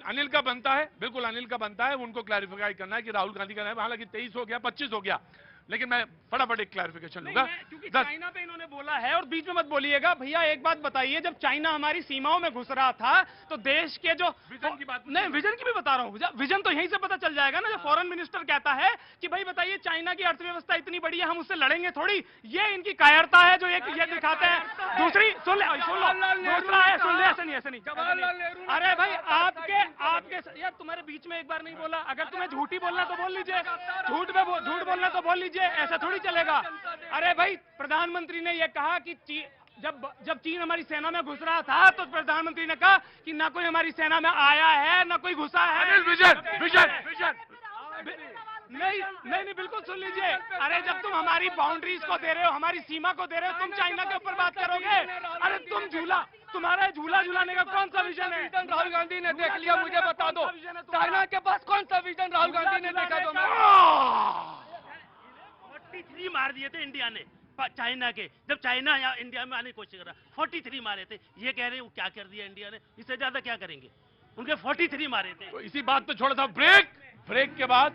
अनिल का बनता है, बिल्कुल अनिल का बनता है उनको क्लैरिफाई करना है कि राहुल गांधी का नाम, हालांकि 23 हो गया, 25 हो गया, लेकिन मैं फटाफट एक क्लैरिफिकेशन लूंगा। क्योंकि चाइना पे इन्होंने बोला है और बीच में मत बोलिएगा भैया। एक बात बताइए, जब चाइना हमारी सीमाओं में घुस रहा था तो देश के जो विजन की बात नहीं, विजन की भी बता रहा हूँ। विजन तो यहीं से पता चल जाएगा ना, जब फॉरेन मिनिस्टर कहता है कि भाई बताइए चाइना की अर्थव्यवस्था इतनी बड़ी है, हम उससे लड़ेंगे थोड़ी। ये इनकी कायरता है जो एक ये दिखाते हैं। दूसरी सुन लो, दूसरा है, सुन ले, ऐसे नहीं। अरे भाई आपके यार तुम्हारे बीच में एक बार नहीं बोला। अगर तुम्हें झूठी बोलना तो बोल लीजिए, झूठ बोलना तो बोल लीजिए, ऐसा थोड़ी चलेगा। अरे भाई प्रधानमंत्री ने यह कहा कि जब चीन हमारी सेना में घुस रहा था तो प्रधानमंत्री ने कहा कि ना कोई हमारी सेना में आया है ना कोई घुसा है। विजन नहीं, बिल्कुल सुन लीजिए। अरे जब तुम हमारी बाउंड्रीज को दे रहे हो, हमारी सीमा को दे रहे हो, तुम चाइना के ऊपर बात करोगे? अरे तुम्हारा झूला झूलाने का कौन सा विजन है? राहुल गांधी ने देख लिया, मुझे बता दो चाइना के पास कौन सा विजन राहुल गांधी ने देखा? तो 43 मार दिए थे इंडिया ने चाइना के, जब चाइना यहाँ इंडिया में आने की कोशिश कर रहा, 43 मारे थे। ये कह रहे हैं वो क्या कर दिया इंडिया ने, इससे ज्यादा क्या करेंगे? उनके 43 मारे थे। तो इसी बात पे छोड़ा था ब्रेक के बाद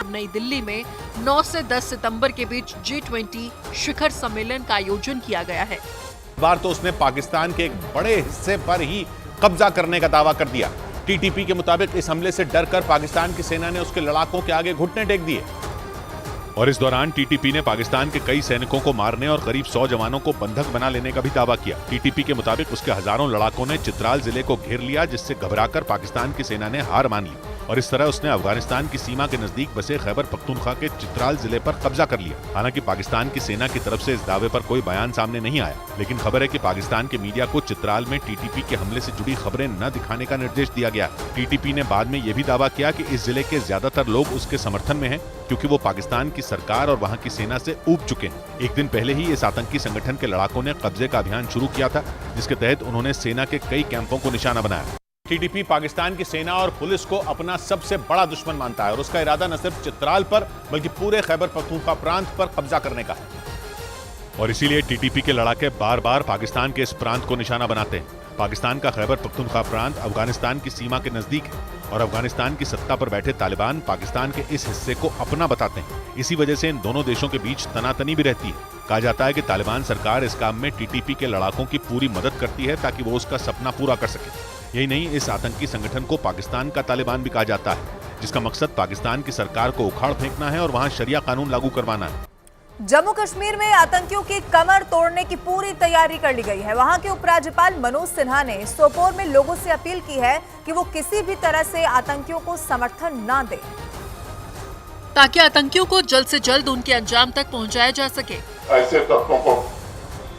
नई दिल्ली में 9 से 10 सितंबर के बीच G20 शिखर सम्मेलन का आयोजन किया गया है। बार तो उसने पाकिस्तान के एक बड़े हिस्से पर ही कब्जा करने का दावा कर दिया। टीटीपी के मुताबिक इस हमले से डरकर पाकिस्तान की सेना ने उसके लड़ाकों के आगे घुटने टेक दिए। और इस दौरान टीटीपी ने पाकिस्तान के कई सैनिकों को मारने और करीब 100 जवानों को बंधक बना लेने का भी दावा किया। टीटीपी के मुताबिक उसके हजारों लड़ाकों ने चित्राल जिले को घेर लिया, जिससे घबराकर पाकिस्तान की सेना ने हार मान ली और इस तरह उसने अफगानिस्तान की सीमा के नजदीक बसे खैबर पख्तूनख्वा के चित्राल जिले पर कब्जा कर लिया। हालांकि पाकिस्तान की सेना की तरफ से इस दावे पर कोई बयान सामने नहीं आया, लेकिन खबर है कि पाकिस्तान के मीडिया को चित्राल में टीटीपी के हमले से जुड़ी खबरें न दिखाने का निर्देश दिया गया। टीटीपी ने बाद में यह भी दावा किया कि इस जिले के ज्यादातर लोग उसके समर्थन में हैं, क्योंकि वो पाकिस्तान की सरकार और वहां की सेना से ऊब चुके हैं। एक दिन पहले ही इस आतंकी संगठन के लड़ाकों ने कब्जे का अभियान शुरू किया था, जिसके तहत उन्होंने सेना के कई कैंपों को निशाना बनाया। टीटीपी पाकिस्तान की सेना और पुलिस को अपना सबसे बड़ा दुश्मन मानता है और उसका इरादा न सिर्फ चित्राल पर बल्कि पूरे खैबर पख्तूनख्वा प्रांत पर कब्जा करने का है। और इसीलिए टीटीपी के लड़ाके बार बार पाकिस्तान के इस प्रांत को निशाना बनाते हैं। पाकिस्तान का खैबर पख्तूनख्वा प्रांत अफगानिस्तान की सीमा के नजदीक है और अफगानिस्तान की सत्ता पर बैठे तालिबान पाकिस्तान के इस हिस्से को अपना बताते हैं। इसी वजह से इन दोनों देशों के बीच तनातनी भी रहती है। कहा जाता है कि तालिबान सरकार इस काम में टीटीपी के लड़ाकों की पूरी मदद करती है ताकि वो उसका सपना पूरा कर सके। यही नहीं, इस आतंकी संगठन को पाकिस्तान का तालिबान भी कहा जाता है, जिसका मकसद पाकिस्तान की सरकार को उखाड़ फेंकना है और वहां शरिया कानून लागू करवाना है। जम्मू कश्मीर में आतंकियों की कमर तोड़ने की पूरी तैयारी कर ली गई है। वहां के उपराज्यपाल मनोज सिन्हा ने सोपोर में लोगों से अपील की है कि वो किसी भी तरह से आतंकियों को समर्थन न दें, ताकि आतंकियों को जल्द से जल्द उनके अंजाम तक पहुंचाया जा सके। ऐसे तत्वों को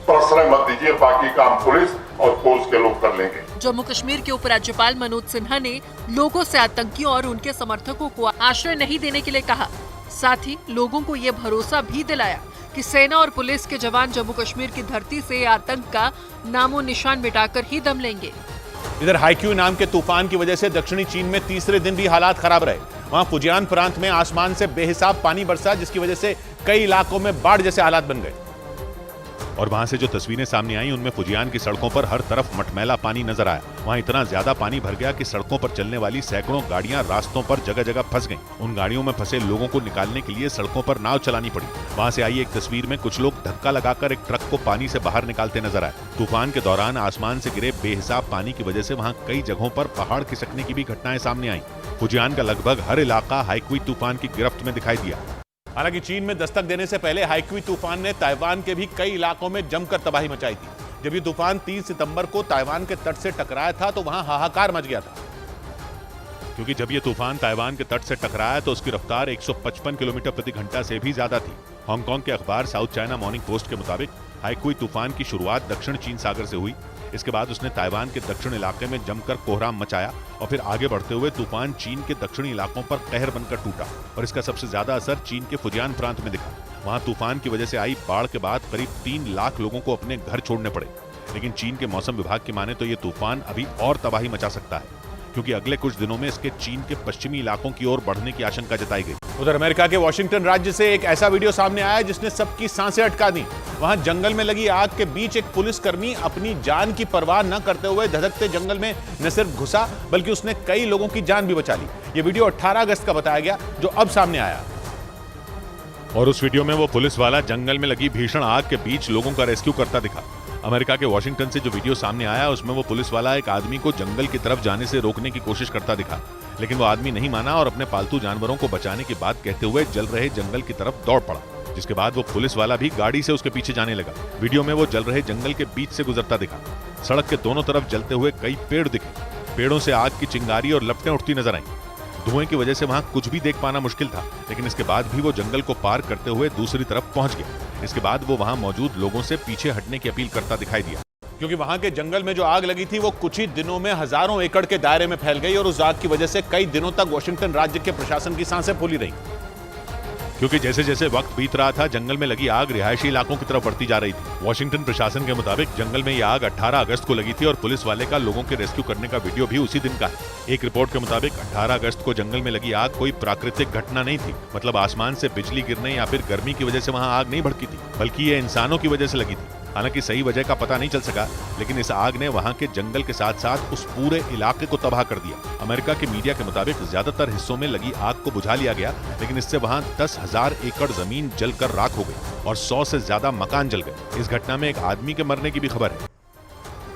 प्रश्रय मत दीजिए, बाकी काम पुलिस और फौज के लोग कर लेंगे। जम्मू कश्मीर के उपराज्यपाल मनोज सिन्हा ने लोगों से आतंकियों और उनके समर्थकों को आश्रय नहीं देने के लिए कहा। साथ ही लोगों को ये भरोसा भी दिलाया कि सेना और पुलिस के जवान जम्मू कश्मीर की धरती से आतंक का नामो निशान मिटाकर ही दम लेंगे। इधर हाइक्यू नाम के तूफान की वजह से दक्षिणी चीन में तीसरे दिन भी हालात खराब रहे। वहां फुजियान प्रांत में आसमान से बेहिसाब पानी बरसा, जिसकी वजह से कई इलाकों में बाढ़ जैसे हालात बन गए। और वहां से जो तस्वीरें सामने आई उनमें फुजियान की सड़कों पर हर तरफ मटमैला पानी नजर आया। वहां इतना ज्यादा पानी भर गया कि सड़कों पर चलने वाली सैकड़ों गाड़ियां रास्तों पर जगह जगह फंस गईं। उन गाड़ियों में फंसे लोगों को निकालने के लिए सड़कों पर नाव चलानी पड़ी। वहां से आई एक तस्वीर में कुछ लोग धक्का लगाकर एक ट्रक को पानी से बाहर निकालते नजर आए। तूफान के दौरान आसमान से गिरे बेहिसाब पानी की वजह से वहां कई जगहों पर पहाड़ खिसकने की भी घटनाएं सामने आई। फुजियान का लगभग हर इलाका हाइक्वी तूफान की गिरफ्त में दिखाई दिया। हालांकि चीन में दस्तक देने से पहले हाइक्वी तूफान ने ताइवान के भी कई इलाकों में जमकर तबाही मचाई थी। जब ये तूफान 3 सितंबर को ताइवान के तट से टकराया था तो वहां हाहाकार मच गया था, क्योंकि जब ये तूफान ताइवान के तट से टकराया तो उसकी रफ्तार 155 किलोमीटर प्रति घंटा से भी ज्यादा थी। हांगकांग के अखबार साउथ चाइना मॉर्निंग पोस्ट के मुताबिक हाइक्वी तूफान की शुरुआत दक्षिण चीन सागर से हुई। इसके बाद उसने ताइवान के दक्षिण इलाके में जमकर कोहराम मचाया और फिर आगे बढ़ते हुए तूफान चीन के दक्षिणी इलाकों पर कहर बनकर टूटा और इसका सबसे ज्यादा असर चीन के फुजियान प्रांत में दिखा। वहां तूफान की वजह से आई बाढ़ के बाद करीब 3 लाख लोगों को अपने घर छोड़ने पड़े। लेकिन चीन के मौसम विभाग की माने तो ये तूफान अभी और तबाही मचा सकता है, क्योंकि अगले कुछ दिनों में इसके चीन के पश्चिमी इलाकों की ओर बढ़ने की आशंका जताई गई। उधर अमेरिका के वॉशिंगटन राज्य से एक ऐसा वीडियो सामने आया जिसने सबकी सांसें अटका दी। वहां जंगल में लगी आग के बीच एक पुलिसकर्मी अपनी जान की परवाह न करते हुए धधकते जंगल में न सिर्फ घुसा बल्कि उसने कई लोगों की जान भी बचा ली। ये वीडियो 18 अगस्त का बताया गया, जो अब सामने आया। और उस वीडियो में वो पुलिस वाला जंगल में लगी भीषण आग के बीच लोगों का रेस्क्यू करता दिखा। अमेरिका के वॉशिंगटन से जो वीडियो सामने आया उसमें वो पुलिस वाला एक आदमी को जंगल की तरफ जाने से रोकने की कोशिश करता दिखा, लेकिन वो आदमी नहीं माना और अपने पालतू जानवरों को बचाने की बात कहते हुए जल रहे जंगल की तरफ दौड़ पड़ा, जिसके बाद वो पुलिस वाला भी गाड़ी से उसके पीछे जाने लगा। वीडियो में वो जल रहे जंगल के बीच से गुजरता दिखा। सड़क के दोनों तरफ जलते हुए कई पेड़ दिखे। पेड़ों से आग की चिंगारी और लपटें उठती नजर आईं। धुएं की वजह से वहां कुछ भी देख पाना मुश्किल था, लेकिन इसके बाद भी वो जंगल को पार करते हुए दूसरी तरफ पहुंच गया। इसके बाद वो वहां मौजूद लोगों से पीछे हटने की अपील करता दिखाई दिया, क्योंकि वहां के जंगल में जो आग लगी थी वो कुछ ही दिनों में हजारों एकड़ के दायरे में फैल गई और उस आग की वजह से कई दिनों तक वॉशिंगटन राज्य के प्रशासन की सांसें फूली रही, क्योंकि जैसे जैसे वक्त बीत रहा था जंगल में लगी आग रिहायशी इलाकों की तरफ बढ़ती जा रही थी। वॉशिंगटन प्रशासन के मुताबिक जंगल में यह आग 18 अगस्त को लगी थी और पुलिस वाले का लोगों के रेस्क्यू करने का वीडियो भी उसी दिन का है। एक रिपोर्ट के मुताबिक 18 अगस्त को जंगल में लगी आग कोई प्राकृतिक घटना नहीं थी, मतलब आसमान से बिजली गिरने या फिर गर्मी की वजह से वहां आग नहीं भड़की थी, बल्कि ये इंसानों की वजह से लगी थी। हालांकि सही वजह का पता नहीं चल सका, लेकिन इस आग ने वहां के जंगल के साथ साथ उस पूरे इलाके को तबाह कर दिया। अमेरिका के मीडिया के मुताबिक ज्यादातर हिस्सों में लगी आग को बुझा लिया गया, लेकिन इससे वहां 10,000 एकड़ जमीन जलकर राख हो गई और 100 से ज्यादा मकान जल गए। इस घटना में एक आदमी के मरने की भी खबर है।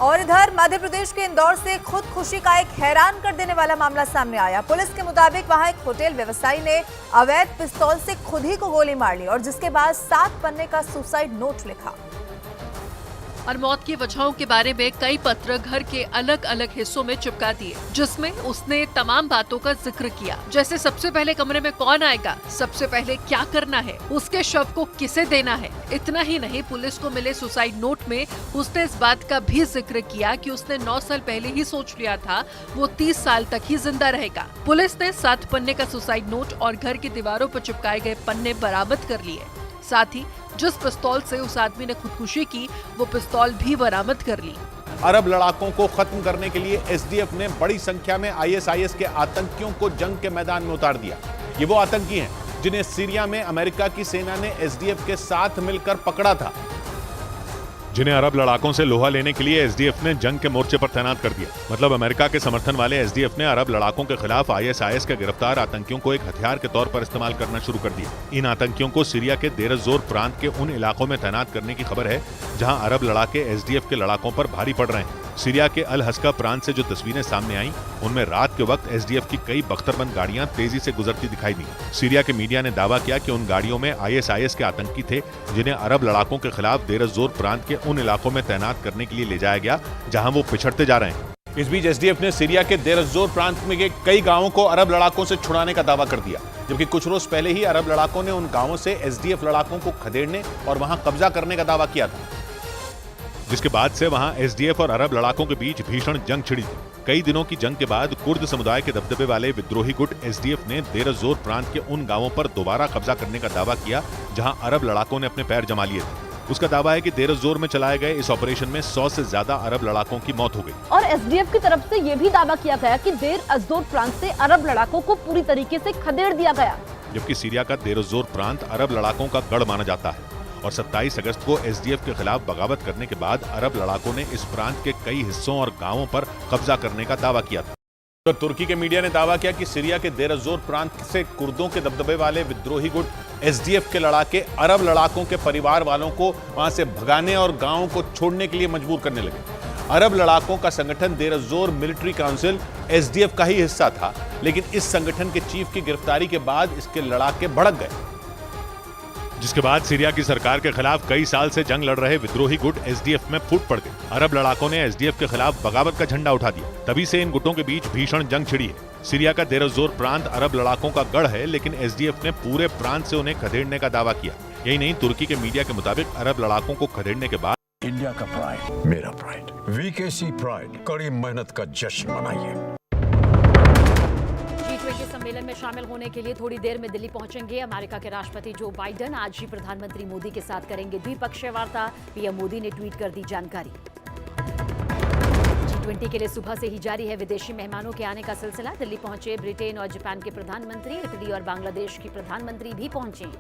और इधर मध्य प्रदेश के इंदौर से खुदकुशी का एक हैरान कर देने वाला मामला सामने आया। पुलिस के मुताबिक वहां एक होटल व्यवसायी ने अवैध पिस्तौल से खुद ही को गोली मार ली और जिसके बाद 7 पन्ने का सुसाइड नोट लिखा। और मौत की वजहों के बारे में कई पत्र घर के अलग अलग हिस्सों में चिपका दिए, जिसमें उसने तमाम बातों का जिक्र किया, जैसे सबसे पहले कमरे में कौन आएगा, सबसे पहले क्या करना है, उसके शव को किसे देना है। इतना ही नहीं, पुलिस को मिले सुसाइड नोट में उसने इस बात का भी जिक्र किया कि उसने 9 साल पहले ही सोच लिया था वो 30 साल तक ही जिंदा रहेगा। पुलिस ने 7 पन्ने का सुसाइड नोट और घर की दीवारों पर चिपकाए गए पन्ने बरामद कर लिए। साथ ही जिस पिस्तौल से उस आदमी ने खुदकुशी की, वो पिस्तौल भी बरामद कर ली। अरब लड़ाकों को खत्म करने के लिए एसडीएफ ने बड़ी संख्या में आईएसआईएस के आतंकियों को जंग के मैदान में उतार दिया। ये वो आतंकी हैं जिन्हें सीरिया में अमेरिका की सेना ने एसडीएफ के साथ मिलकर पकड़ा था, जिन्हें अरब लड़ाकों से लोहा लेने के लिए एसडीएफ ने जंग के मोर्चे पर तैनात कर दिया। मतलब अमेरिका के समर्थन वाले एसडीएफ ने अरब लड़ाकों के खिलाफ आईएसआईएस के गिरफ्तार आतंकियों को एक हथियार के तौर पर इस्तेमाल करना शुरू कर दिया। इन आतंकियों को सीरिया के देर जोर प्रांत के उन इलाकों में तैनात करने की खबर है जहां अरब लड़ाके एसडीएफ के लड़ाकों पर भारी पड़ रहे हैं। सीरिया के अल हस्का प्रांत से जो तस्वीरें सामने आई, उनमें रात के वक्त एसडीएफ की कई बख्तरबंद गाड़ियां तेजी से गुजरती दिखाई दी। सीरिया के मीडिया ने दावा किया कि उन गाड़ियों में आईएसआईएस के आतंकी थे, जिन्हें अरब लड़ाकों के खिलाफ देर जोर प्रांत के उन इलाकों में तैनात करने के लिए ले जाया गया जहां वो पिछड़ते जा रहे हैं। इस बीच एसडीएफ ने सीरिया के देर जोर प्रांत में के कई गांवों को अरब लड़ाकों से छुड़ाने का दावा कर दिया, जबकि कुछ रोज पहले ही अरब लड़ाकों ने उन गांवों से एसडीएफ लड़ाकों को खदेड़ने और वहां कब्जा करने का दावा किया था, जिसके बाद से वहां एसडीएफ और अरब लड़ाकों के बीच भीषण जंग छिड़ी थी। कई दिनों की जंग के बाद कुर्द समुदाय के दबदबे वाले विद्रोही गुट एसडीएफ ने देर जोर प्रांत के उन गांवों पर दोबारा कब्जा करने का दावा किया जहां अरब लड़ाकों ने अपने पैर जमा लिए थे। उसका दावा है कि देर जोर में चलाए गए इस ऑपरेशन में 100 से ज्यादा अरब लड़ाकों की मौत हो गई। और एसडीएफ की तरफ से ये भी दावा किया गया कि देर अज़ोर प्रांत से अरब लड़ाकों को पूरी तरीके से खदेड़ दिया गया, जबकि सीरिया का देर जोर प्रांत अरब लड़ाकों का गढ़ माना जाता है और 27 अगस्त को एसडीएफ के खिलाफ बगावत करने के बाद अरब लड़ाकों ने इस प्रांत के कई हिस्सों और गांवों पर कब्जा करने का दावा किया था। तो तुर्की के मीडिया ने दावा किया कि सीरिया के देर जोर प्रांत से कुर्दों के दबदबे वाले विद्रोही गुट एसडीएफ के लड़ाके अरब लड़ाकों के परिवार वालों को वहां से भगाने और गांवों को छोड़ने के लिए मजबूर करने लगे। अरब लड़ाकों का संगठन देर जोर मिलिट्री काउंसिल एसडीएफ का ही हिस्सा था, लेकिन इस संगठन के चीफ की गिरफ्तारी के बाद इसके लड़ाके भड़क गए, जिसके बाद सीरिया की सरकार के खिलाफ कई साल से जंग लड़ रहे विद्रोही गुट एसडीएफ में फूट पड़ गए। अरब लड़ाकों ने एसडीएफ के खिलाफ बगावत का झंडा उठा दिया। तभी से इन गुटों के बीच भीषण जंग छिड़ी है। सीरिया का देर जोर प्रांत अरब लड़ाकों का गढ़ है, लेकिन एसडीएफ ने पूरे प्रांत से उन्हें खदेड़ने का दावा किया। यही नहीं, तुर्की के मीडिया के मुताबिक अरब लड़ाकों को खदेड़ने के बाद इंडिया का प्राइड, मेरा प्राइड, वीकेसी प्राइड, कड़ी मेहनत का जश्न मनाइए। G20 सम्मेलन में शामिल होने के लिए थोड़ी देर में दिल्ली पहुंचेंगे अमेरिका के राष्ट्रपति जो बाइडेन। आज ही प्रधानमंत्री मोदी के साथ करेंगे द्विपक्षीय वार्ता, पीएम मोदी ने ट्वीट कर दी जानकारी। G20 के लिए सुबह से ही जारी है विदेशी मेहमानों के आने का सिलसिला। दिल्ली पहुंचे ब्रिटेन और जापान के प्रधानमंत्री, इटली और बांग्लादेश की प्रधानमंत्री भी पहुंचे।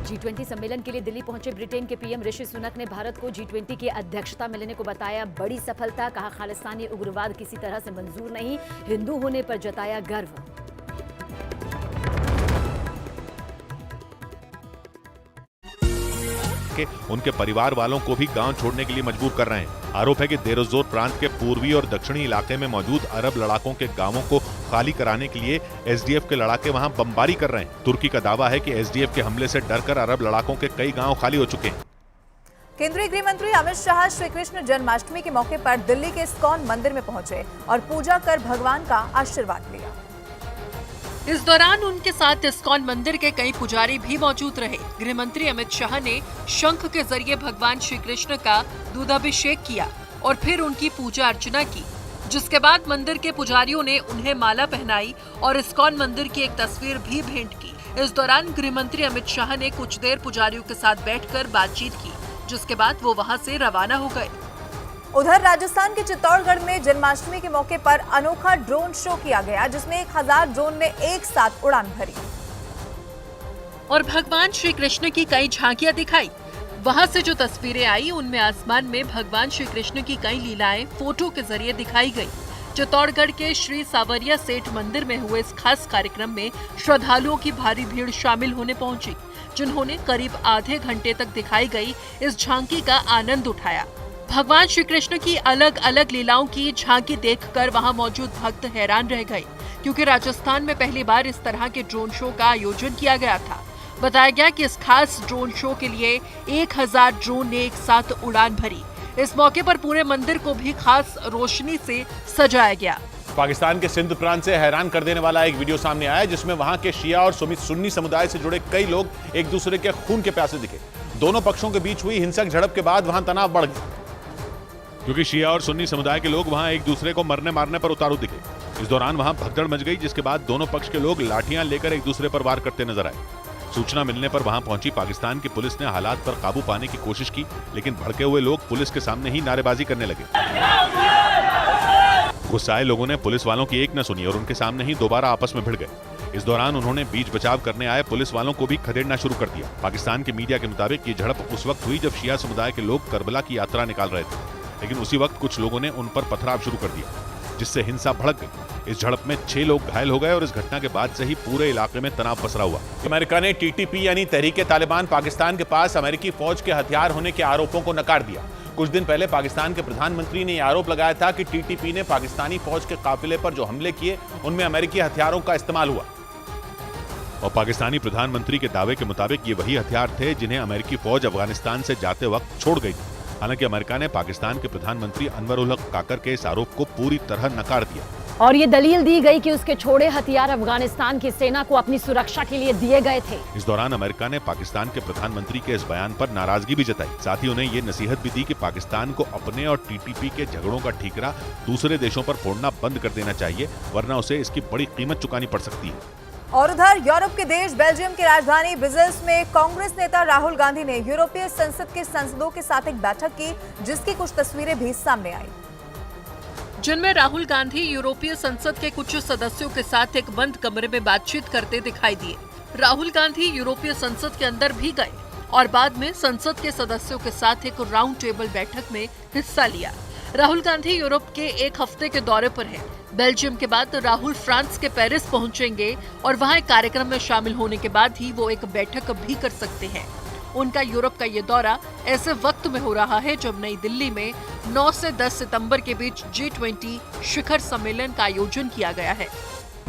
G20 सम्मेलन के लिए दिल्ली पहुंचे ब्रिटेन के पीएम ऋषि सुनक ने भारत को G20 की अध्यक्षता मिलने को बताया बड़ी सफलता। कहा खालिस्तानी उग्रवाद किसी तरह से मंजूर नहीं, हिंदू होने पर जताया गर्व। के उनके परिवार वालों को भी गांव छोड़ने के लिए मजबूर कर रहे हैं। आरोप है कि देर जोर प्रांत के पूर्वी और दक्षिणी इलाके में मौजूद अरब लड़ाकों के गांवों को खाली कराने के लिए एसडीएफ के लड़ाके वहां बमबारी कर रहे हैं। तुर्की का दावा है कि एसडीएफ के हमले से डरकर अरब लड़ाकों के कई गांव खाली हो चुके हैं। केंद्रीय गृह मंत्री अमित शाह श्री कृष्ण जन्माष्टमी के मौके पर दिल्ली के इस्कॉन मंदिर में पहुंचे और पूजा कर भगवान का आशीर्वाद लिया। इस दौरान उनके साथ इस्कॉन मंदिर के कई पुजारी भी मौजूद रहे। गृह मंत्री अमित शाह ने शंख के जरिए भगवान श्री कृष्ण का दूधाभिषेक किया और फिर उनकी पूजा अर्चना की, जिसके बाद मंदिर के पुजारियों ने उन्हें माला पहनाई और इस्कॉन मंदिर की एक तस्वीर भी भेंट की। इस दौरान गृह मंत्री अमित शाह ने कुछ देर पुजारियों के साथ बैठकर बातचीत की, जिसके बाद वो वहां से रवाना हो गए। उधर राजस्थान के चित्तौड़गढ़ में जन्माष्टमी के मौके पर अनोखा ड्रोन शो किया गया, जिसमें 1000 ड्रोन ने एक साथ उड़ान भरी और भगवान श्री कृष्ण की कई झांकियां दिखाई। वहां से जो तस्वीरें आई उनमें आसमान में भगवान श्री कृष्ण की कई लीलाएं फोटो के जरिए दिखाई गई। चित्तौड़गढ़ के श्री सावरिया सेठ मंदिर में हुए इस खास कार्यक्रम में श्रद्धालुओं की भारी भीड़ शामिल होने पहुंची, जिन्होंने करीब आधे घंटे तक दिखाई गई इस झांकी का आनंद उठाया। भगवान श्री कृष्ण की अलग अलग लीलाओं की झांकी देखकर वहां मौजूद भक्त हैरान रह गए, क्योंकि राजस्थान में पहली बार इस तरह के ड्रोन शो का आयोजन किया गया था। बताया गया कि इस खास ड्रोन शो के लिए 1000 ड्रोन ने एक साथ उड़ान भरी। इस मौके पर पूरे मंदिर को भी खास रोशनी से सजाया गया। पाकिस्तान के सिंध प्रांत से हैरान कर देने वाला एक वीडियो सामने आया, जिसमें वहां के शिया और सुन्नी समुदाय से जुड़े कई लोग एक दूसरे के खून के प्यासे दिखे। दोनों पक्षों के बीच हुई हिंसक झड़प के बाद वहां तनाव बढ़ गया, क्योंकि शिया और सुन्नी समुदाय के लोग वहां एक दूसरे को मरने मारने पर उतारू दिखे। इस दौरान वहां भगदड़ मच गई, जिसके बाद दोनों पक्ष के लोग लाठियां लेकर एक दूसरे पर वार करते नजर आए। सूचना मिलने पर वहां पहुंची पाकिस्तान की पुलिस ने हालात पर काबू पाने की कोशिश की, लेकिन भड़के हुए लोग पुलिस के सामने ही नारेबाजी करने लगे। गुस्साए लोगों ने पुलिस वालों की एक न सुनी और उनके सामने ही दोबारा आपस में भिड़ गए। इस दौरान उन्होंने बीच बचाव करने आए पुलिस वालों को भी खदेड़ना शुरू कर दिया। पाकिस्तान के मीडिया के मुताबिक ये झड़प उस वक्त हुई जब शिया समुदाय के लोग करबला की यात्रा निकाल रहे थे, लेकिन उसी वक्त कुछ लोगों ने उन पर पथराव शुरू कर दिया, जिससे हिंसा भड़क गई। इस झड़प में 6 लोग घायल हो गए और इस घटना के बाद से ही पूरे इलाके में तनाव पसरा हुआ। अमेरिका ने टीटीपी यानी तहरीके तालिबान पाकिस्तान के पास अमेरिकी फौज के हथियार होने के आरोपों को नकार दिया। कुछ दिन पहले पाकिस्तान के प्रधानमंत्री ने यह आरोप लगाया था कि टीटीपी ने पाकिस्तानी फौज के काफिले पर जो हमले किए उनमें अमेरिकी हथियारों का इस्तेमाल हुआ। और पाकिस्तानी प्रधानमंत्री के दावे के मुताबिक ये वही हथियार थे जिन्हें अमेरिकी फौज अफगानिस्तान से जाते वक्त छोड़ गई थी। हालांकि अमेरिका ने पाकिस्तान के प्रधानमंत्री अनवर उल हक काकर के इस आरोप को पूरी तरह नकार दिया और ये दलील दी गई कि उसके छोड़े हथियार अफगानिस्तान की सेना को अपनी सुरक्षा के लिए दिए गए थे। इस दौरान अमेरिका ने पाकिस्तान के प्रधानमंत्री के इस बयान पर नाराजगी भी जताई। साथ ही उन्हें ये नसीहत भी दी कि पाकिस्तान को अपने और टीटीपी के झगड़ों का ठीकरा दूसरे देशों पर फोड़ना बंद कर देना चाहिए, वरना उसे इसकी बड़ी कीमत चुकानी पड़ सकती है। और उधर यूरोप के देश बेल्जियम की राजधानी ब्रसेल्स में कांग्रेस नेता राहुल गांधी ने यूरोपीय संसद के सांसदों के साथ एक बैठक की, जिसकी कुछ तस्वीरें भी सामने आई, जिनमें राहुल गांधी यूरोपीय संसद के कुछ सदस्यों के साथ एक बंद कमरे में बातचीत करते दिखाई दिए। राहुल गांधी यूरोपीय संसद के अंदर भी गए और बाद में संसद के सदस्यों के साथ एक राउंड टेबल बैठक में हिस्सा लिया। राहुल गांधी यूरोप के एक हफ्ते के दौरे पर हैं। बेल्जियम के बाद राहुल फ्रांस के पेरिस पहुंचेंगे और वहां एक कार्यक्रम में शामिल होने के बाद ही वो एक बैठक भी कर सकते हैं। उनका यूरोप का ये दौरा ऐसे वक्त में हो रहा है जब नई दिल्ली में 9 से 10 सितंबर के बीच G20 शिखर सम्मेलन का आयोजन किया गया है।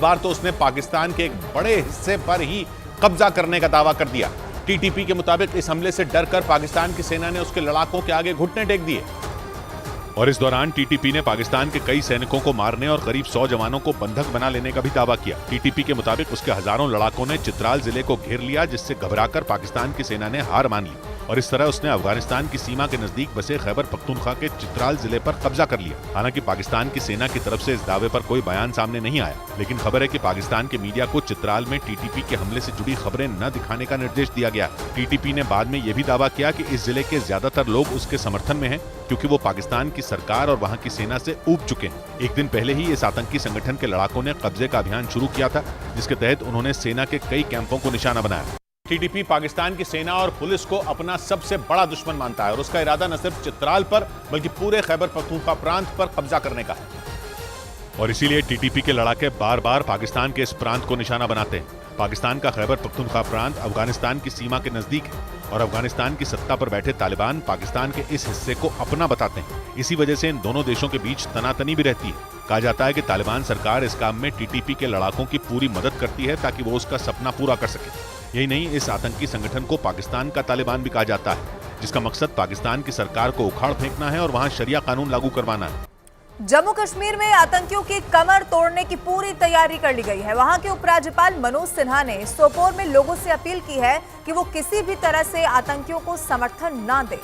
बार तो उसने पाकिस्तान के एक बड़े हिस्से पर ही कब्जा करने का दावा कर दिया। टीटीपी के मुताबिक इस हमले से डरकर पाकिस्तान की सेना ने उसके लड़ाकों के आगे घुटने टेक दिए। और इस दौरान टीटीपी ने पाकिस्तान के कई सैनिकों को मारने और करीब 100 जवानों को बंधक बना लेने का भी दावा किया। टीटीपी के मुताबिक उसके हजारों लड़ाकों ने चित्राल जिले को घेर लिया, जिससे घबराकर पाकिस्तान की सेना ने हार मान ली और इस तरह उसने अफगानिस्तान की सीमा के नजदीक बसे खैबर पख्तूनख्वा के चित्राल जिले पर कब्जा कर लिया। हालांकि पाकिस्तान की सेना की तरफ से इस दावे पर कोई बयान सामने नहीं आया, लेकिन खबर है कि पाकिस्तान के मीडिया को चित्राल में टीटीपी के हमले से जुड़ी खबरें न दिखाने का निर्देश दिया गया। टीटीपी ने बाद में यह भी दावा किया कि इस जिले के ज्यादातर लोग उसके समर्थन में हैं, क्योंकि वो पाकिस्तान की सरकार और वहां की सेना से ऊब चुके हैं। एक दिन पहले ही इस आतंकी संगठन के लड़ाकों ने कब्जे का अभियान शुरू किया था, जिसके तहत उन्होंने सेना के कई कैंपों को निशाना बनाया। टीटीपी पाकिस्तान की सेना और पुलिस को अपना सबसे बड़ा दुश्मन मानता है और उसका इरादा न सिर्फ चित्राल पर बल्कि पूरे खैबर पख्तूनख्वा प्रांत पर कब्जा करने का है। और इसीलिए टीटीपी के लड़ाके बार बार पाकिस्तान के इस प्रांत को निशाना बनाते हैं। पाकिस्तान का खैबर पख्तूनख्वा प्रांत अफगानिस्तान की सीमा के नजदीक है और अफगानिस्तान की सत्ता पर बैठे तालिबान पाकिस्तान के इस हिस्से को अपना बताते हैं। इसी वजह से इन दोनों देशों के बीच तनातनी भी रहती है। कहा जाता है कि तालिबान सरकार इस काम में टीटीपी के लड़ाकों की पूरी मदद करती है ताकि वो उसका सपना पूरा कर सके। यही नहीं, इस आतंकी संगठन को पाकिस्तान का तालिबान भी कहा जाता है, जिसका मकसद पाकिस्तान की सरकार को उखाड़ फेंकना है और वहां शरिया कानून लागू करवाना है। जम्मू कश्मीर में आतंकियों की कमर तोड़ने की पूरी तैयारी कर ली गई है। वहां के उपराज्यपाल मनोज सिन्हा ने सोपोर में लोगों से अपील की है कि वो किसी भी तरह से आतंकियों को समर्थन न दें,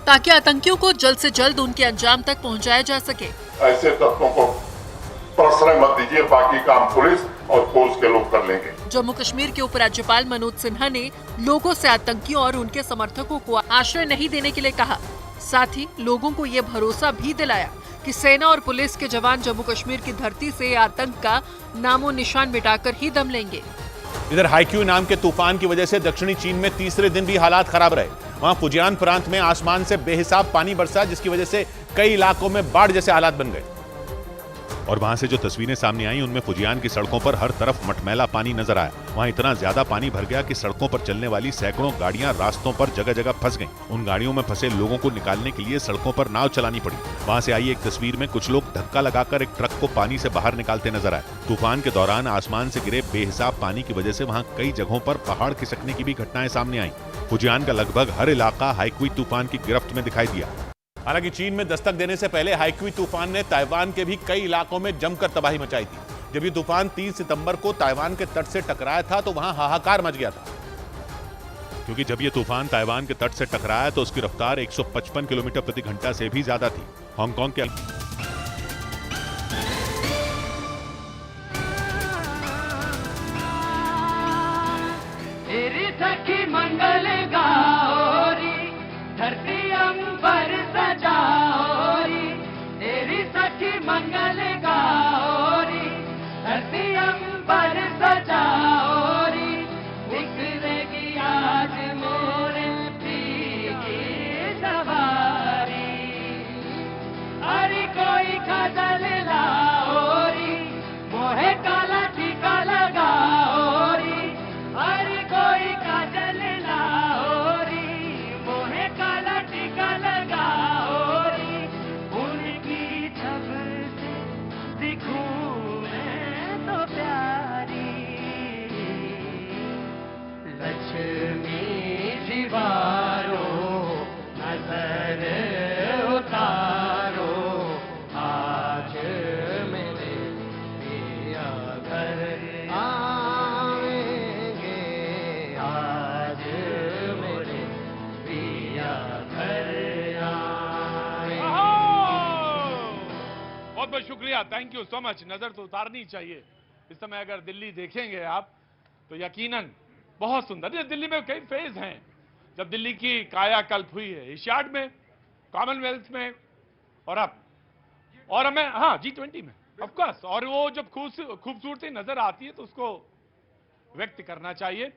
ताकि आतंकियों को जल्द से जल्द उनके अंजाम तक पहुंचाया जा सके। ऐसे तत्वों को प्रश्रय मत दीजिए, बाकी काम पुलिस और फौज के लोग कर लेंगे। जम्मू कश्मीर के उपराज्यपाल मनोज सिन्हा ने लोगों से आतंकियों और उनके समर्थकों को आश्रय नहीं देने के लिए कहा। साथ ही लोगों को ये भरोसा भी दिलाया कि सेना और पुलिस के जवान जम्मू कश्मीर की धरती से आतंक का नामो निशान मिटाकर ही दम लेंगे। इधर हाईक्यू नाम के तूफान की वजह से दक्षिणी चीन में तीसरे दिन भी हालात खराब रहे। वहां फुजियान प्रांत में आसमान से बेहिसाब पानी बरसा, जिसकी वजह से कई इलाकों में बाढ़ जैसे हालात बन गए। और वहां से जो तस्वीरें सामने आई उनमें फुजियान की सड़कों पर हर तरफ मटमैला पानी नजर आया। वहां इतना ज्यादा पानी भर गया कि सड़कों पर चलने वाली सैकड़ों गाड़ियां रास्तों पर जगह जगह फंस गईं। उन गाड़ियों में फंसे लोगों को निकालने के लिए सड़कों पर नाव चलानी पड़ी। वहां से आई एक तस्वीर में कुछ लोग धक्का लगाकर एक ट्रक को पानी से बाहर निकालते नजर आए। तूफान के दौरान आसमान से गिरे बेहिसाब पानी की वजह से वहां कई जगहों पर पहाड़ खिसकने की भी घटनाएं सामने आई। फुजियान का लगभग हर इलाका हाईक्वी तूफान की गिरफ्त में दिखाई दिया। हालांकि चीन में दस्तक देने से पहले हाईक्वी तूफान ने ताइवान के भी कई इलाकों में जमकर तबाही मचाई थी। जब ये तूफान 3 सितंबर को ताइवान के तट से टकराया था तो वहां हाहाकार मच गया था, क्योंकि जब ये तूफान ताइवान के तट से टकराया तो उसकी रफ्तार 155 किलोमीटर प्रति घंटा से भी ज्यादा थी। हांगकांग के मंगल गाओरी धरती अंबर सजाओरी, तेरी सखी मंगल गाओरी धरती अंबर सजाओरी, बिखरेगी आज मोरे की सवारी, अरे कोई गजल लाओरी मोहे काला टीका लगाओरी, अरे कोई काजल लाओरी मोहे काला टीका लगाओरी, उनकी छब से दिखूं मैं तो प्यारी, लक्ष्मी जीवारो नजर उतारो, आज मेरे पिया घर आएंगे, आज मेरे पिया घर आएंगे। बहुत बहुत शुक्रिया, थैंक यू सो मच। नजर तो उतारनी चाहिए। इस समय अगर दिल्ली देखेंगे आप तो यकीनन बहुत सुंदर। ये दिल्ली में कई फेज हैं। जब दिल्ली की कायाकल्प हुई है एशियाड में, कॉमनवेल्थ में और हमें G20 में ऑफ कोर्स, और वो जब खूबसूरती नजर आती है तो उसको व्यक्त करना चाहिए,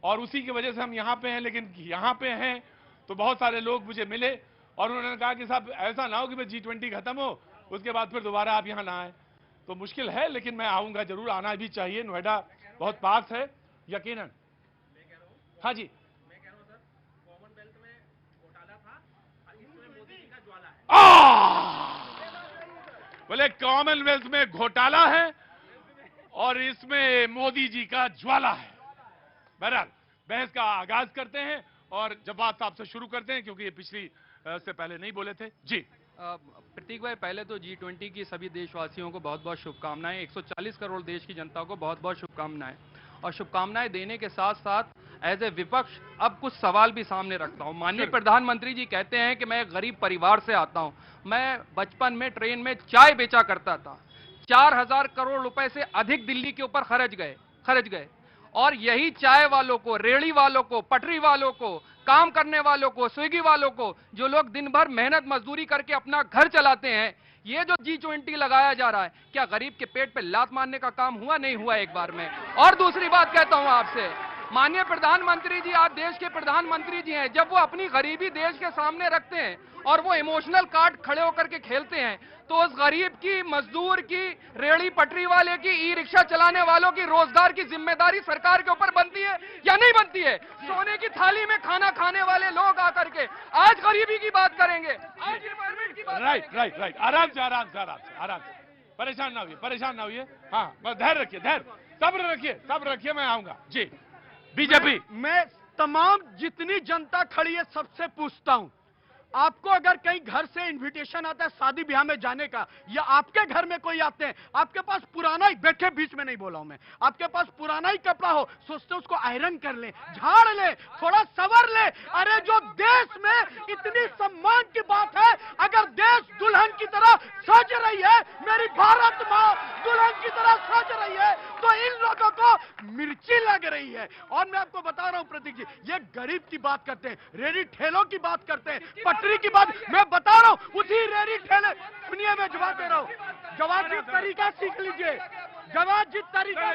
और उसी की वजह से हम यहाँ पे हैं। लेकिन यहाँ पे हैं तो बहुत सारे लोग मुझे मिले और उन्होंने कहा कि साहब ऐसा ना हो कि G20 खत्म हो उसके बाद फिर दोबारा आप यहाँ ना आए, तो मुश्किल है, लेकिन मैं आऊंगा जरूर, आना भी चाहिए। नोएडा बहुत पास है यकीनन। हाँ जी, बोले कॉमनवेल्थ में घोटाला है और इसमें मोदी जी का ज्वाला है। बहरहाल बहस का आगाज करते हैं और जवाब साहब से शुरू करते हैं, क्योंकि ये पिछली से पहले नहीं बोले थे। जी प्रतीक भाई, पहले तो G20 की सभी देशवासियों को बहुत बहुत शुभकामनाएं। 140 करोड़ देश की जनता को बहुत बहुत शुभकामनाएं, और शुभकामनाएं देने के साथ साथ एज ए विपक्ष अब कुछ सवाल भी सामने रखता हूं। माननीय प्रधानमंत्री जी कहते हैं कि मैं गरीब परिवार से आता हूं। मैं बचपन में ट्रेन में चाय बेचा करता था। 4000 करोड़ रुपए से अधिक दिल्ली के ऊपर खर्च गए, और यही चाय वालों को, रेहड़ी वालों को, पटरी वालों को, काम करने वालों को, स्विगी वालों को, जो लोग दिन भर मेहनत मजदूरी करके अपना घर चलाते हैं, ये जो G20 लगाया जा रहा है, क्या गरीब के पेट पे लात मारने का काम हुआ? नहीं हुआ एक बार में। और दूसरी बात कहता हूं आपसे, माननीय प्रधानमंत्री जी, आप देश के प्रधानमंत्री जी हैं, जब वो अपनी गरीबी देश के सामने रखते हैं और वो इमोशनल कार्ड खड़े होकर के खेलते हैं, तो उस गरीब की, मजदूर की, रेहड़ी पटरी वाले की, ई रिक्शा चलाने वालों की रोजगार की जिम्मेदारी सरकार के ऊपर बनती है या नहीं बनती है? सोने की थाली में खाना खाने वाले लोग आकर के आज गरीबी की बात करेंगे, आज एनवायरमेंट की बात राइट, आराम से परेशान ना होइए। हाँ, बस धैर्य रखिए, सब्र रखिए, मैं आऊंगा। जी बीजेपी, मैं तमाम जितनी जनता खड़ी है सबसे पूछता हूं, आपको अगर कहीं घर से इनविटेशन आता है शादी ब्याह में जाने का, या आपके घर में कोई आते हैं, आपके पास पुराना ही, बैठे बीच में नहीं बोला हूं मैं, आपके पास पुराना ही कपड़ा हो, सोचते उसको आयरन कर ले, झाड़ ले, थोड़ा सवर ले। अरे जो देश में इतनी सम्मान की बात है, अगर देश दुल्हन की तरह सज रही है, मेरी भारत माँ दुल्हन की तरह सज रही है, तो इन लोगों को मिर्ची लग रही है। और मैं आपको बता रहा हूं प्रतीक जी, ये गरीब की बात करते हैं, रेडी ठेलों की बात करते हैं, पटरी की बात मैं बता रहा हूं, उसी रेडी ठेले सुनिए, मैं जवाब दे रहा हूं, जवाब की तरीका सीख लीजिए, जवाब जिस तरीका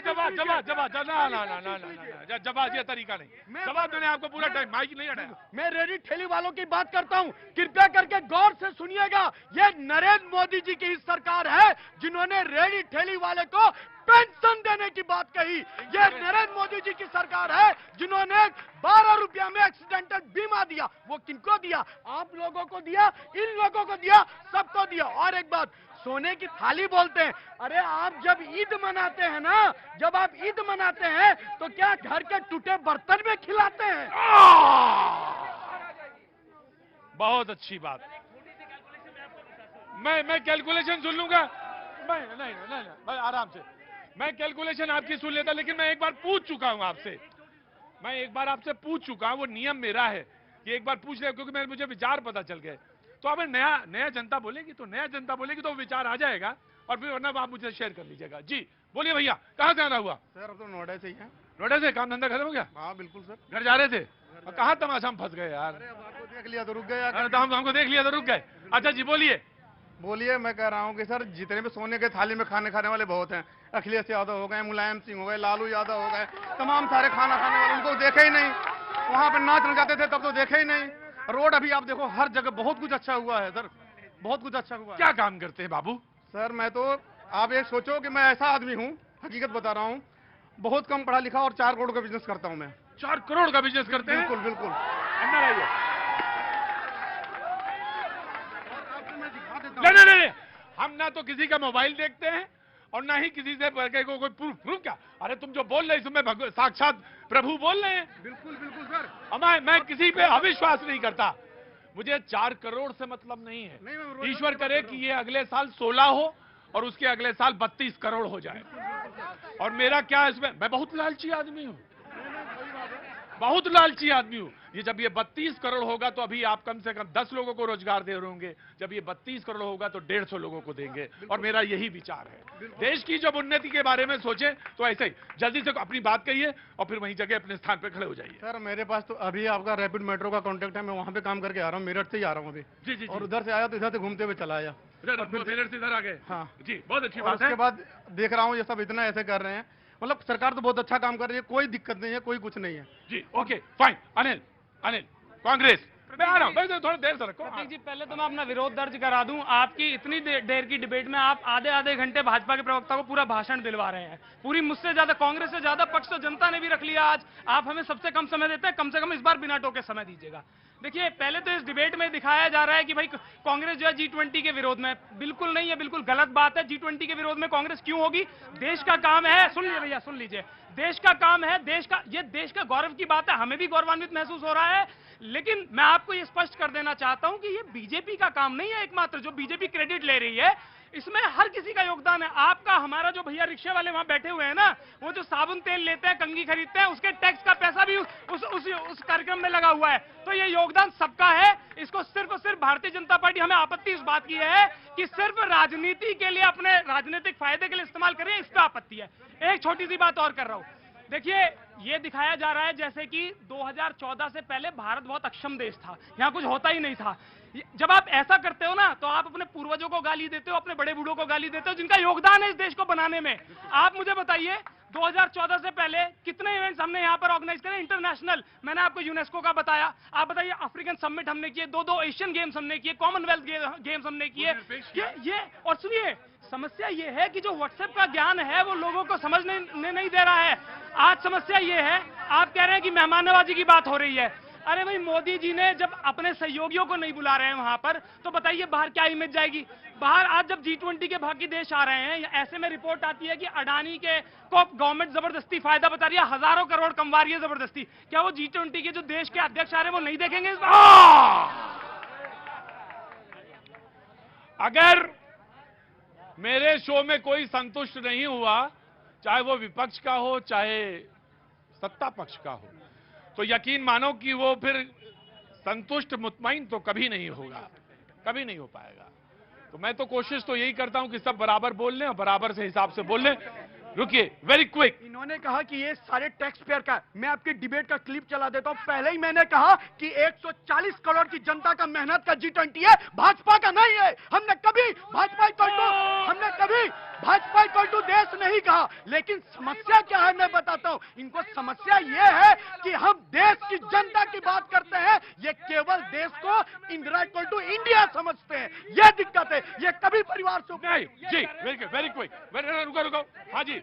जवाब ये तरीका नहीं, जवाब मैंने आपको पूरा टाइम माइक नहीं हटाया। मैं रेडी ठेली वालों की बात करता हूं, कृपया करके गौर से सुनिएगा। ये नरेंद्र मोदी जी की सरकार है जिन्होंने रेडी ठेली वाले को पेंशन देने की बात कही। ये नरेंद्र मोदी जी की सरकार है जिन्होंने 12 रुपया में एक्सीडेंटल बीमा दिया। वो किनको दिया? आप लोगों को दिया, इन लोगों को दिया, सबको दिया। और एक बात, सोने की थाली बोलते हैं। अरे आप जब ईद मनाते हैं ना, जब आप ईद मनाते हैं तो क्या घर के टूटे बर्तन में खिलाते हैं? बहुत अच्छी बात। मैं कैलकुलेशन सुन लूंगा। नहीं, आराम से मैं कैलकुलेशन आपकी सुन लेता, लेकिन मैं एक बार पूछ चुका हूं आपसे। मैं एक बार आपसे पूछ चुका हूं, वो नियम मेरा है कि एक बार पूछ ले, क्योंकि मुझे विचार पता चल गए। तो अब नया जनता बोलेगी तो विचार आ जाएगा, और फिर वरना आप मुझे शेयर कर लीजिएगा। जी बोलिए भैया, कहाँ से आना हुआ? सर अब तो नोएडा से ही है। नोएडा से? काम धंधा खत्म हो गया? हाँ बिल्कुल सर। घर जा रहे थे? कहाँ तमाशा हम फंस गए यार। आपको देख लिया तो रुक गए। हमको देख लिया तो रुक गए। अच्छा जी बोलिए। मैं कह रहा हूँ कि सर जितने भी सोने के थाली में खाने खाने वाले बहुत हैं। अखिलेश यादव हो गए, मुलायम सिंह हो गए, लालू यादव हो गए, तमाम सारे खाना खाने वाले, उनको देखे ही नहीं। वहां पर नाच जाते थे तब तो देखे ही नहीं। रोड अभी आप देखो, हर जगह बहुत कुछ अच्छा हुआ है सर, बहुत कुछ अच्छा हुआ है। क्या काम करते हैं बाबू? सर मैं तो, आप ये सोचो कि मैं ऐसा आदमी हूँ, हकीकत बता रहा हूँ, बहुत कम पढ़ा लिखा और 4 करोड़ का बिजनेस करता हूँ मैं। 4 करोड़ का बिजनेस करते हैं? बिल्कुल बिल्कुल। नहीं, हम ना तो किसी का मोबाइल देखते हैं और ना ही किसी से कोई प्रूफ क्या। अरे तुम जो बोल रहे इसमें साक्षात प्रभु बोल रहे हैं। बिल्कुल सर। मैं किसी पे अविश्वास नहीं करता। मुझे 4 करोड़ से मतलब नहीं है। ईश्वर करे कि ये अगले साल 16 हो और उसके अगले साल 32 करोड़ हो जाए। और मेरा क्या इसमें, मैं बहुत लालची आदमी हूँ, बहुत लालची आदमी हूँ। ये जब ये 32 करोड़ होगा तो अभी आप कम से कम 10 लोगों को रोजगार दे रहे होंगे। जब ये 32 करोड़ होगा तो 150 लोगों को देंगे। और मेरा यही विचार है। देश की जब उन्नति के बारे में सोचे तो ऐसे ही जल्दी से अपनी बात कहिए और फिर वहीं जगह अपने स्थान पे खड़े हो जाइए। सर मेरे पास तो अभी आपका रैपिड मेट्रो का कॉन्ट्रैक्ट है, मैं वहाँ पे काम करके आ रहा हूँ, मेरठ से ही आ रहा हूँ अभी। जी। और उधर से आया तो इधर से घूमते हुए चला आया। मेरठ से इधर आ गए? हाँ जी, बहुत अच्छी बात है। उसके बाद देख रहा हूँ ये सब इतना ऐसे कर रहे हैं, मतलब सरकार तो बहुत अच्छा काम कर रही है, कोई दिक्कत नहीं है, कोई कुछ नहीं है। जी ओके फाइन। अनिल कांग्रेस, मैं आ रहा हूँ, थोड़ा देर से रखो। प्रतीक जी पहले तो मैं अपना विरोध दर्ज करा दूं। आपकी इतनी देर की डिबेट में आप आधे घंटे भाजपा के प्रवक्ता को पूरा भाषण दिलवा रहे हैं। पूरी मुझसे ज्यादा, कांग्रेस से ज्यादा पक्ष तो जनता ने भी रख लिया आज। आप हमें सबसे कम समय देते हैं, कम से कम इस बार बिना टोके समय दीजिएगा। देखिए पहले तो इस डिबेट में दिखाया जा रहा है कि भाई कांग्रेस जो है G20 के विरोध में, बिल्कुल नहीं है, बिल्कुल गलत बात है। G20 के विरोध में कांग्रेस क्यों होगी? देश का काम है, सुन लीजिए भैया, सुन लीजिए, देश का काम है, देश का गौरव की बात है, हमें भी गौरवान्वित महसूस हो रहा है। लेकिन मैं आपको ये स्पष्ट कर देना चाहता हूं कि ये बीजेपी का काम नहीं है एकमात्र, जो बीजेपी क्रेडिट ले रही है। इसमें हर किसी का योगदान है। आपका, हमारा, जो भैया रिक्शे वाले वहां बैठे हुए हैं ना, वो जो साबुन तेल लेते हैं, कंघी खरीदते हैं, उसके टैक्स का पैसा भी उस कार्यक्रम में लगा हुआ है। तो ये योगदान सबका है। इसको सिर्फ और सिर्फ भारतीय जनता पार्टी, हमें आपत्ति इस बात की है कि सिर्फ राजनीति के लिए, अपने राजनीतिक फायदे के लिए इस्तेमाल कर रही है, इस पर आपत्ति है। एक छोटी सी बात और कर रहा हूं। देखिए ये दिखाया जा रहा है जैसे कि 2014 से पहले भारत बहुत अक्षम देश था, यहाँ कुछ होता ही नहीं था। जब आप ऐसा करते हो ना, तो आप अपने पूर्वजों को गाली देते हो, अपने बड़े बूढ़ों को गाली देते हो, जिनका योगदान है इस देश को बनाने में। आप मुझे बताइए 2014 से पहले कितने इवेंट्स हमने यहाँ पर ऑर्गेनाइज करे इंटरनेशनल। मैंने आपको यूनेस्को का बताया। आप बताइए अफ्रीकन समिट हमने किए, 2 एशियन गेम्स हमने किए, कॉमनवेल्थ गेम्स हमने किए। ये और सुनिए, समस्या ये है कि जो व्हाट्सएप का ज्ञान है वो लोगों को समझने नहीं दे रहा है। आज समस्या ये है, आप कह रहे हैं कि मेहमान नवाजी की बात हो रही है। अरे भाई मोदी जी ने जब अपने सहयोगियों को नहीं बुला रहे हैं वहां पर, तो बताइए बाहर क्या इमेज जाएगी? बाहर आज जब G20 के बाकी देश आ रहे हैं, ऐसे में रिपोर्ट आती है कि अडानी को गवर्नमेंट जबरदस्ती फायदा बता रही है, हजारों करोड़ कमवा रही है जबरदस्ती। क्या वो G20 के जो देश के अध्यक्ष आ रहे हैं वो नहीं देखेंगे इस बार? अगर मेरे शो में कोई संतुष्ट नहीं हुआ, चाहे वो विपक्ष का हो चाहे सत्ता पक्ष का हो, तो यकीन मानो कि वो फिर संतुष्ट मुतमईन तो कभी नहीं होगा, कभी नहीं हो पाएगा। तो मैं तो कोशिश तो यही करता हूं कि सब बराबर बोल लें और बराबर से हिसाब से बोल लें। रुकिए, वेरी क्विक। इन्होंने कहा कि ये सारे टैक्स पेयर का। मैं आपकी डिबेट का क्लिप चला देता हूं। पहले ही मैंने कहा कि 140 करोड़ की जनता का मेहनत का G20 है, भाजपा का नहीं है। हमने कभी भाजपा इक्वल टू देश नहीं कहा, लेकिन समस्या क्या है मैं बताता हूं। इनको समस्या ये है कि हम देश की जनता की बात करते हैं, ये केवल देश को इंडिया इक्वल टू इंडिया समझते हैं। ये दिक्कत है, ये कभी परिवार से नहीं जी। वेरी क्विक, रुको। हाँ जी,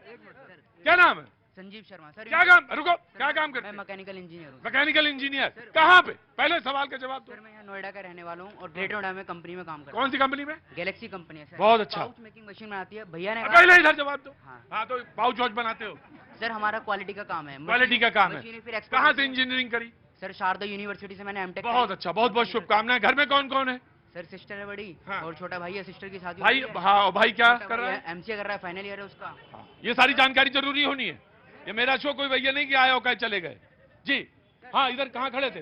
क्या नाम है? संजीव शर्मा। सर क्या काम, रुको, क्या काम करते हैं? मैं मैकेनिकल इंजीनियर हूँ। मैकेनिकल इंजीनियर कहाँ पे? पहले सवाल का जवाब दो। सर मैं यहाँ नोएडा का रहने वाला हूँ और ग्रेटर नोएडा में कंपनी में काम करता हूँ। कौन सी कंपनी में? गैलेक्सी कंपनी है सर। बहुत अच्छा। पाउच मेकिंग मशीन बनाती है भैया ने। पहले इधर जवाब दो। हाँ तो पाउच वॉच बनाते हो? सर हमारा क्वालिटी का काम है। क्वालिटी का काम है। कहाँ से इंजीनियरिंग करी? सर शारदा यूनिवर्सिटी से मैंने एमटेक। बहुत अच्छा, बहुत शुभकामनाएं। घर में कौन कौन है? सर सिस्टर है बड़ी और छोटा भाई है, सिस्टर की शादी। भाई क्या कर रहा है? एमसीए कर रहा है, फाइनल ईयर है उसका। ये सारी जानकारी जरूरी होनी है। ये मेरा शो कोई भैया नहीं कि आए हो कहे चले गए जी। हाँ इधर कहाँ खड़े थे?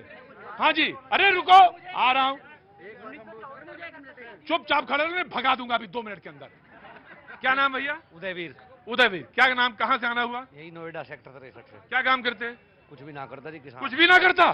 हाँ जी, अरे रुको, आ रहा हूँ। चुपचाप खड़े रहो, भगा दूंगा अभी 2 मिनट के अंदर। क्या नाम भैया? उदयवीर। उदयवीर, क्या नाम, कहाँ से आना हुआ? यही नोएडा सेक्टर 63 से। क्या काम करते हैं? कुछ भी ना करता जी, किसान। कुछ भी ना करता?